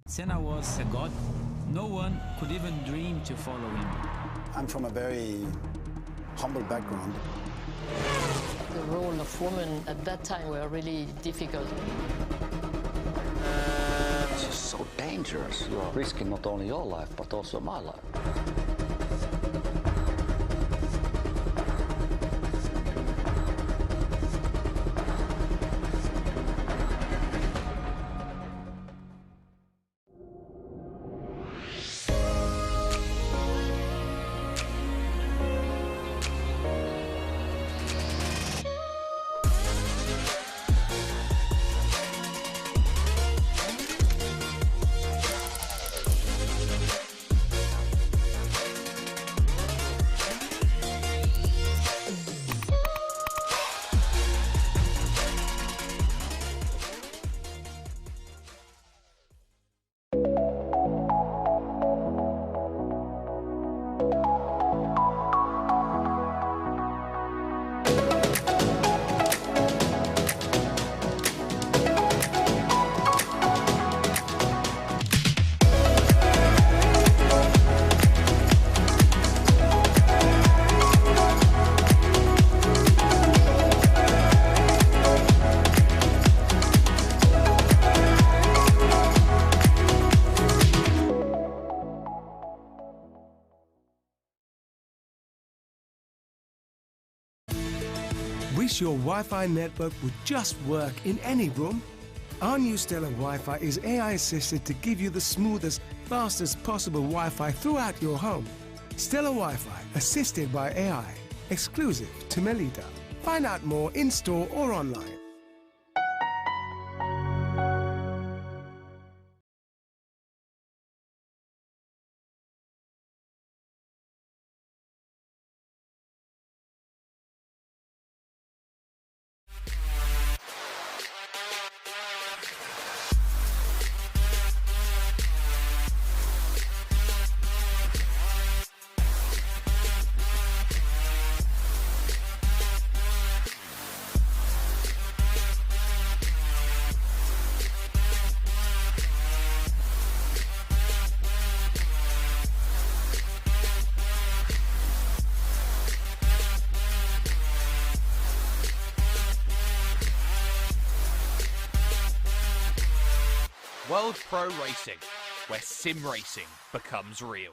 Senna was a god. No one could even dream to follow him. I'm from a very humble background. The role of women at that time were really difficult. This is so dangerous. You are risking not only your life, but also my life. Wish your Wi-Fi network would just work in any room? Our new Stellar Wi-Fi is AI assisted to give you the smoothest, fastest possible Wi-Fi throughout your home. Stellar Wi-Fi, assisted by AI, exclusive to Melita. Find out more in-store or online. World Pro Racing, where sim racing becomes real.